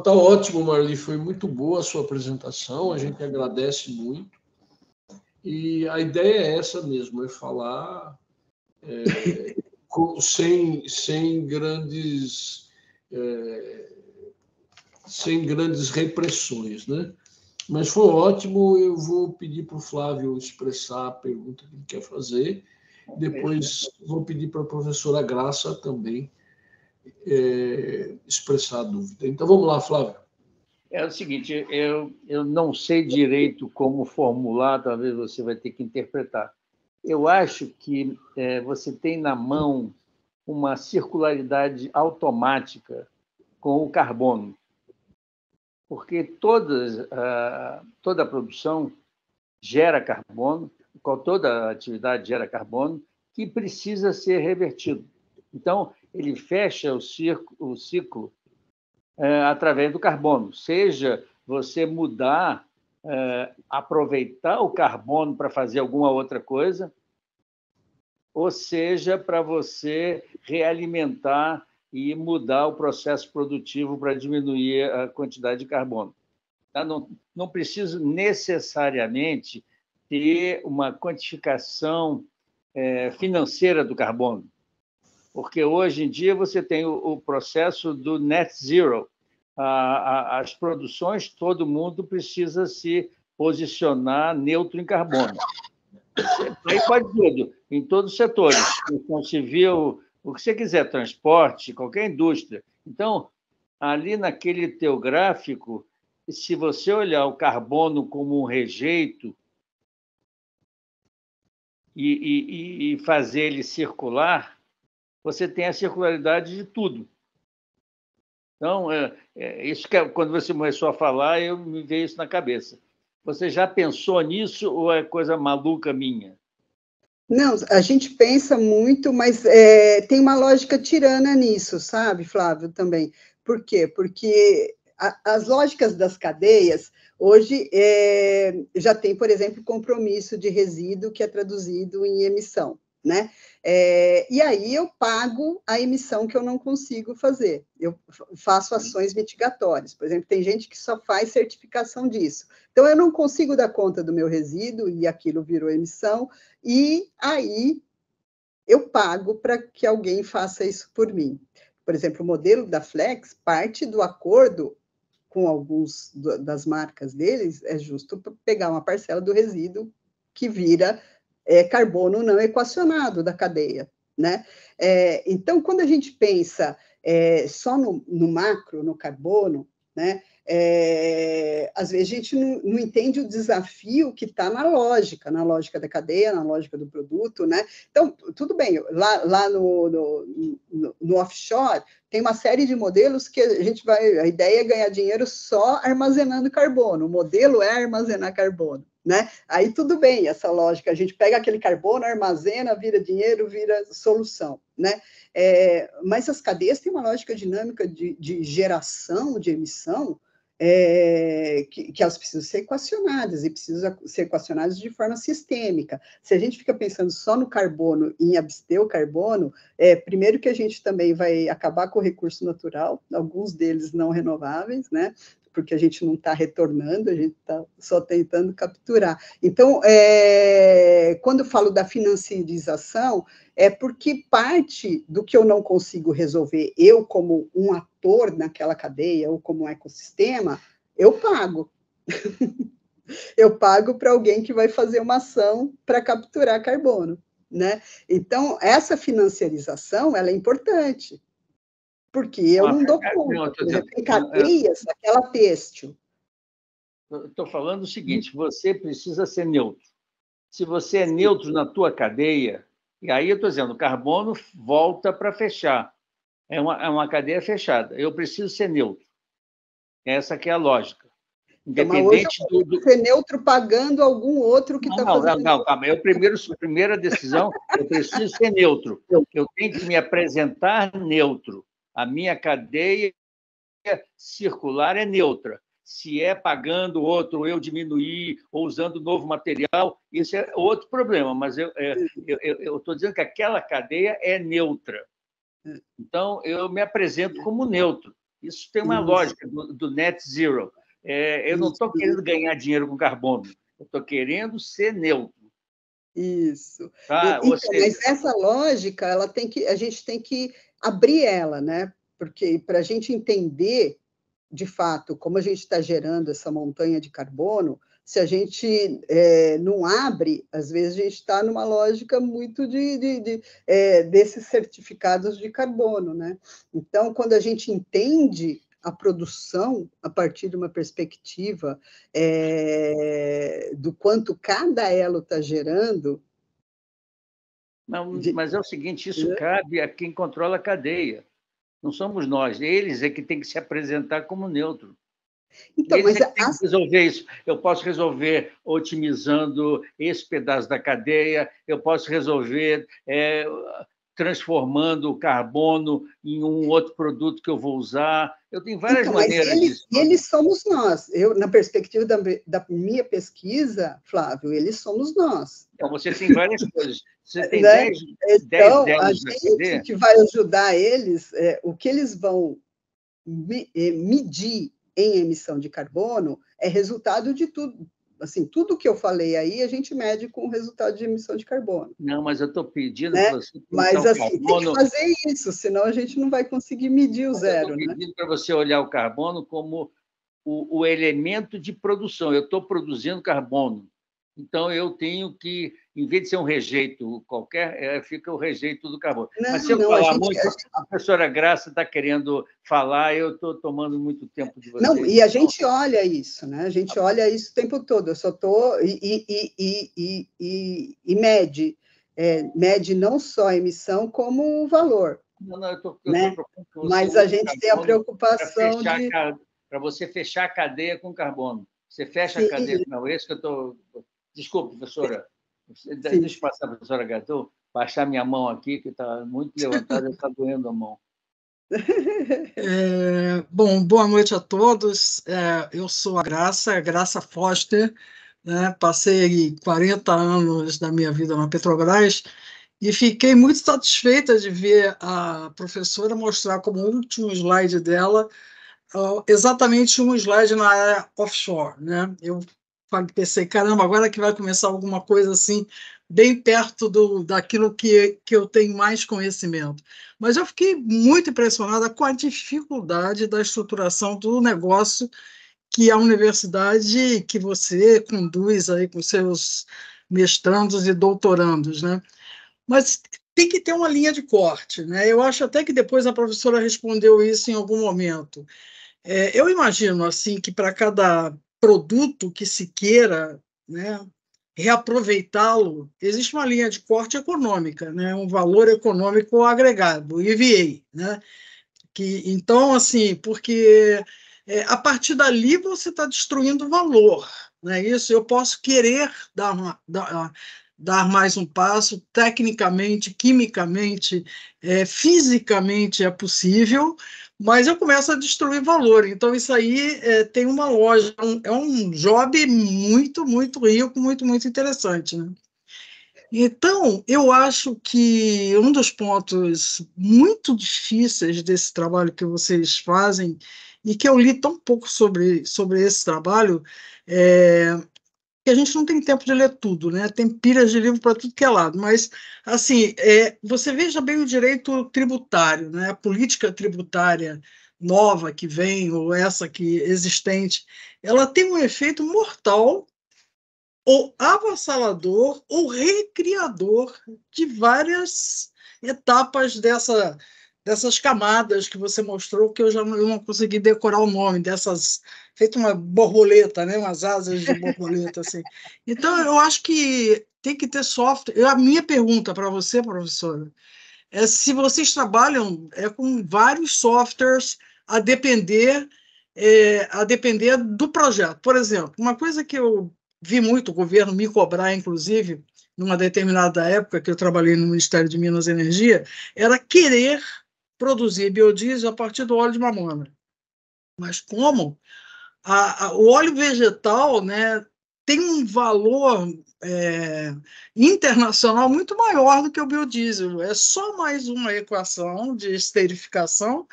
Tá ótimo, Marli, foi muito boa a sua apresentação, a gente agradece muito. E a ideia é essa mesmo, é falar sem grandes repressões, né? Mas foi ótimo, eu vou pedir para o Flávio expressar a pergunta que ele quer fazer, depois vou pedir para a professora Graça também expressar a dúvida. Então, vamos lá, Flávio. É o seguinte, eu não sei direito como formular, talvez você vai ter que interpretar. Eu acho que você tem na mão uma circularidade automática com o carbono, porque toda a produção gera carbono, toda a atividade gera carbono, que precisa ser revertido. Então, ele fecha o ciclo através do carbono, seja você mudar, aproveitar o carbono para fazer alguma outra coisa, ou seja, para você realimentar e mudar o processo produtivo para diminuir a quantidade de carbono. Tá? Não preciso necessariamente ter uma quantificação financeira do carbono, porque hoje em dia você tem o processo do net zero. As produções, todo mundo precisa se posicionar neutro em carbono. Aí pode tudo, em todos os setores, construção civil, o que você quiser, transporte, qualquer indústria. Então, ali naquele teu gráfico, se você olhar o carbono como um rejeito e fazer ele circular, você tem a circularidade de tudo. Então, isso que quando você começou a falar, me veio isso na cabeça. Você já pensou nisso ou é coisa maluca minha? Não, a gente pensa muito, mas tem uma lógica tirana nisso, sabe, Flávio, também. Por quê? Porque as lógicas das cadeias, hoje, já tem, por exemplo, compromisso de resíduo que é traduzido em emissão, né? E aí eu pago a emissão que eu não consigo fazer. Eu faço ações mitigatórias. Por exemplo, tem gente que só faz certificação disso. Então, eu não consigo dar conta do meu resíduo e aquilo virou emissão, e aí eu pago para que alguém faça isso por mim. Por exemplo, o modelo da Flex parte do acordo com alguns das marcas deles, é justo pegar uma parcela do resíduo que vira carbono não equacionado da cadeia, né? Então, quando a gente pensa só no macro, no carbono, né? Às vezes a gente não entende o desafio que está na lógica da cadeia, na lógica do produto, né? Então, tudo bem, lá no offshore tem uma série de modelos que a ideia é ganhar dinheiro só armazenando carbono, o modelo é armazenar carbono, né? Aí tudo bem, essa lógica, a gente pega aquele carbono, armazena, vira dinheiro, vira solução, né? Mas as cadeias têm uma lógica dinâmica de geração de emissão, que elas precisam ser equacionadas, e precisam ser equacionadas de forma sistêmica. Se a gente fica pensando só no carbono e em abster o carbono, primeiro que a gente também vai acabar com o recurso natural, alguns deles não renováveis, né? Porque a gente não está retornando, a gente está só tentando capturar. Então, quando eu falo da financiarização, é porque parte do que eu não consigo resolver, eu como um ator naquela cadeia, ou como um ecossistema, eu pago. Eu pago para alguém que vai fazer uma ação para capturar carbono, né? Então, essa financiarização, ela é importante, porque eu não dou conta. Por exemplo, em cadeias, aquela têxtil. Estou falando o seguinte, você precisa ser neutro. Se você é neutro na tua cadeia, e aí eu estou dizendo, o carbono volta para fechar. É uma cadeia fechada. Eu preciso ser neutro. Essa que é a lógica. Independente do ser neutro pagando algum outro que está fazendo... Não, calma. Primeira decisão, eu preciso ser neutro. Eu tenho que me apresentar neutro. A minha cadeia circular é neutra. Se é pagando outro, eu diminuir, ou usando novo material, isso é outro problema, mas eu estou dizendo que aquela cadeia é neutra. Então, eu me apresento como neutro. Isso tem uma lógica do net zero. Eu não estou querendo ganhar dinheiro com carbono, eu estou querendo ser neutro. Isso. Tá? Então, mas essa lógica, a gente tem que abrir ela, né? Porque para a gente entender, de fato, como a gente está gerando essa montanha de carbono, se a gente não abre, às vezes a gente está numa lógica muito desses certificados de carbono, né? Então, quando a gente entende a produção a partir de uma perspectiva do quanto cada elo está gerando. Não, mas é o seguinte, isso cabe a quem controla a cadeia. Não somos nós, eles é que tem que se apresentar como neutro. Então, eles é que tem que resolver isso. Eu posso resolver otimizando esse pedaço da cadeia, eu posso resolver transformando o carbono em um outro produto que eu vou usar. Eu tenho várias maneiras disso. Eles somos nós. Eu, na perspectiva da minha pesquisa, Flávio, eles somos nós. Então, você tem várias coisas. Você tem né? 10 a gente que vai ajudar eles, o que eles vão medir em emissão de carbono é resultado de tudo. Assim, tudo que eu falei aí, a gente mede com o resultado de emissão de carbono. Não, mas eu estou pedindo para você... Mas, assim, tem que fazer isso, senão a gente não vai conseguir medir o zero. Eu estou pedindo para você olhar o carbono como o elemento de produção. Eu estou produzindo carbono. Então, eu tenho que, em vez de ser um rejeito qualquer, fica o rejeito do carbono. Mas se eu falar muito, a professora Graça está querendo falar, eu estou tomando muito tempo de vocês. Não, e a gente olha isso, né? A gente olha isso o tempo todo. Eu só estou... E mede. Mede não só a emissão, como o valor. Não, eu estou né? Mas a gente tem a preocupação para você fechar a cadeia com carbono. Você fecha a cadeia... Não, esse que eu estou... Desculpe, professora. Deixa eu passar a professora Gatô, baixar minha mão aqui, que está muito levantada, está doendo a mão. Bom, boa noite a todos. Eu sou a Graça Foster, né? Passei 40 anos da minha vida na Petrobras e fiquei muito satisfeita de ver a professora mostrar como último slide dela exatamente um slide na área offshore, né? Eu pensei, caramba, agora que vai começar alguma coisa assim, bem perto daquilo que eu tenho mais conhecimento. Mas eu fiquei muito impressionada com a dificuldade da estruturação do negócio que a universidade que você conduz aí com seus mestrandos e doutorandos, né? Mas tem que ter uma linha de corte, né? Eu acho até que depois a professora respondeu isso em algum momento. Eu imagino assim que para cada produto que se queira, né, reaproveitá-lo, existe uma linha de corte econômica, né, um valor econômico agregado, o EVA, né, então, assim, porque a partir dali você está destruindo valor, né, isso eu posso querer dar mais um passo, tecnicamente, quimicamente, fisicamente é possível, mas eu começo a destruir valor. Então, isso aí tem uma loja, é um job muito, muito rico, muito, muito interessante, né? Então, eu acho que um dos pontos muito difíceis desse trabalho que vocês fazem, e que eu li tão pouco sobre esse trabalho, que a gente não tem tempo de ler tudo, né? Tem pilhas de livro para tudo que é lado, mas assim, você veja bem o direito tributário, né? A política tributária nova que vem, ou essa que existente, ela tem um efeito mortal, ou avassalador, ou recriador de várias etapas dessas camadas que você mostrou, que eu não consegui decorar o nome, feito uma borboleta, né? Umas asas de borboleta. Assim. Então, eu acho que tem que ter software. A minha pergunta para você, professora, é se vocês trabalham com vários softwares a depender a depender do projeto. Por exemplo, uma coisa que eu vi muito o governo me cobrar, inclusive, numa determinada época que eu trabalhei no Ministério de Minas e Energia, era querer produzir biodiesel a partir do óleo de mamona. Mas como? O óleo vegetal, né, tem um valor internacional muito maior do que o biodiesel. É só mais uma equação de esterificação,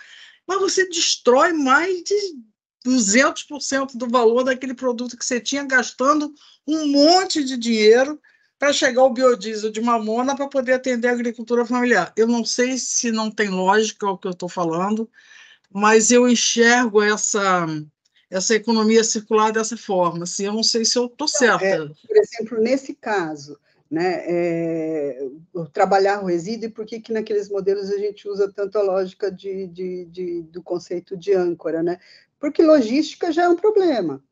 mas você destrói mais de 200% do valor daquele produto que você tinha, gastando um monte de dinheiro para chegar ao biodiesel de mamona para poder atender a agricultura familiar. Eu não sei se não tem lógica o que eu estou falando, mas eu enxergo essa economia circular dessa forma. Assim, eu não sei se eu estou certa. Por exemplo, nesse caso, né, trabalhar o resíduo, e por que naqueles modelos a gente usa tanto a lógica do conceito de âncora, né? Porque logística já é um problema.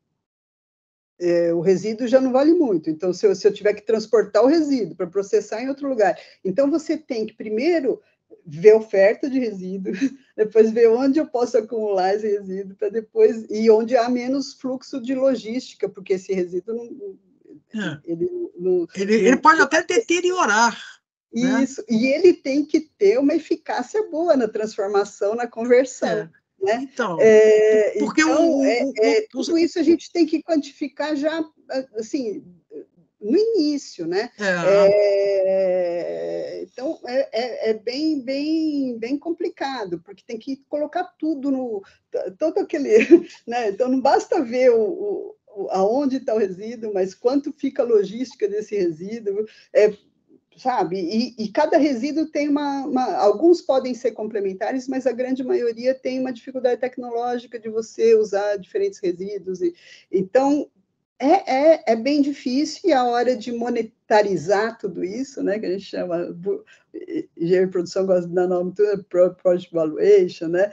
O resíduo já não vale muito. Então, se eu tiver que transportar o resíduo para processar em outro lugar, então você tem que primeiro ver oferta de resíduo, depois ver onde eu posso acumular esse resíduo, para depois, e onde há menos fluxo de logística, porque esse resíduo ele pode até deteriorar. Isso, né? E ele tem que ter uma eficácia boa na transformação, na conversão. Né? Então, tudo isso a gente tem que quantificar já, assim, no início, né? Então, bem complicado, porque tem que colocar tudo todo aquele, né? Então, não basta ver aonde está o resíduo, mas quanto fica a logística desse resíduo, sabe? E cada resíduo tem alguns podem ser complementares, mas a grande maioria tem uma dificuldade tecnológica de você usar diferentes resíduos. Então, é bem difícil, e a hora de monetarizar tudo isso, né, que a gente chama, engenharia de produção gosta de dar nome, project valuation, né,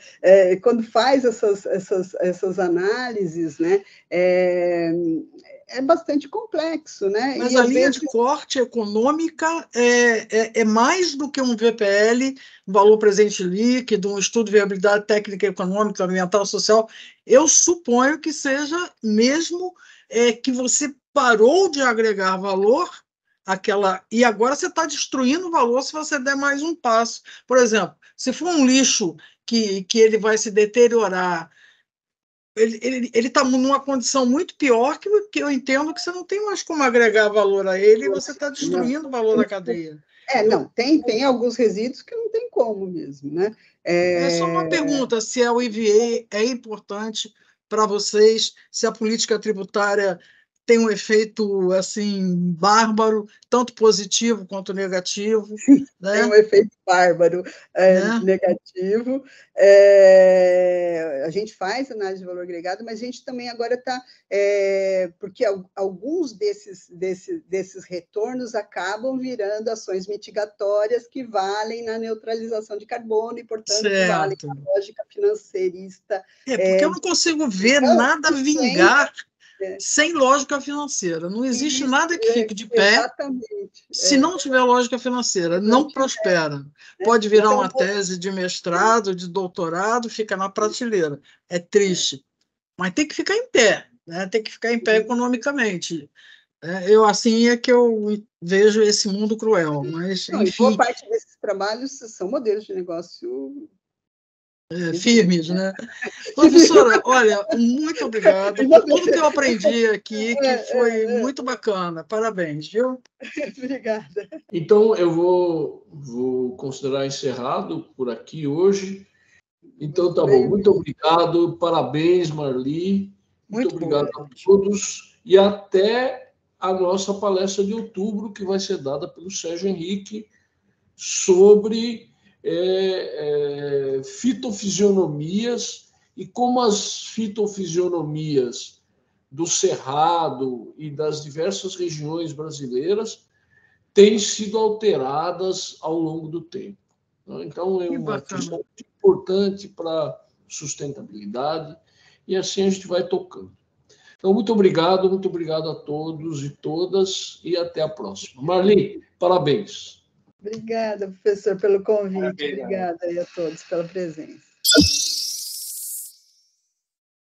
quando faz essas análises, né, é bastante complexo, né? Mas a linha de corte econômica é mais do que um VPL, valor presente líquido, um estudo de viabilidade técnica, econômica, ambiental, social. Eu suponho que seja mesmo que você parou de agregar valor e agora você está destruindo o valor se você der mais um passo. Por exemplo, se for um lixo que ele vai se deteriorar, ele está numa condição muito pior, que eu entendo que você não tem mais como agregar valor a ele, e você está destruindo o valor da cadeia. Não, tem alguns resíduos que não tem como mesmo, né? É só uma pergunta, se a EVA é importante para vocês, se a política tributária tem um efeito assim bárbaro, tanto positivo quanto negativo. Né? Tem um efeito bárbaro, negativo. A gente faz análise de valor agregado, mas a gente também agora está... porque alguns desses retornos acabam virando ações mitigatórias que valem na neutralização de carbono e, portanto, valem na lógica financeirista. Porque eu não consigo ver nada vingar sem lógica financeira. Não existe nada que fique de pé. Exatamente. Se não tiver lógica financeira, não prospera. Pode virar uma tese de mestrado, de doutorado, fica na prateleira. É triste. Mas tem que ficar em pé, né? Tem que ficar em pé economicamente. Assim é que eu vejo esse mundo cruel. Mas, enfim, boa parte desses trabalhos são modelos de negócio firmes, né? Professora, olha, muito obrigada por tudo que eu aprendi aqui, que foi muito bacana. Parabéns, viu? Obrigada. Então, eu vou considerar encerrado por aqui hoje. Então, tá bom. Muito obrigado. Parabéns, Marli. Muito obrigado a todos. E até a nossa palestra de outubro, que vai ser dada pelo Sérgio Henrique, sobre fitofisionomias e como as fitofisionomias do Cerrado e das diversas regiões brasileiras têm sido alteradas ao longo do tempo. Então, é uma questão muito importante para a sustentabilidade, e assim a gente vai tocando. Então, muito obrigado a todos e todas, e até a próxima. Marli, parabéns. Obrigada, professor, pelo convite. Obrigada aí a todos pela presença.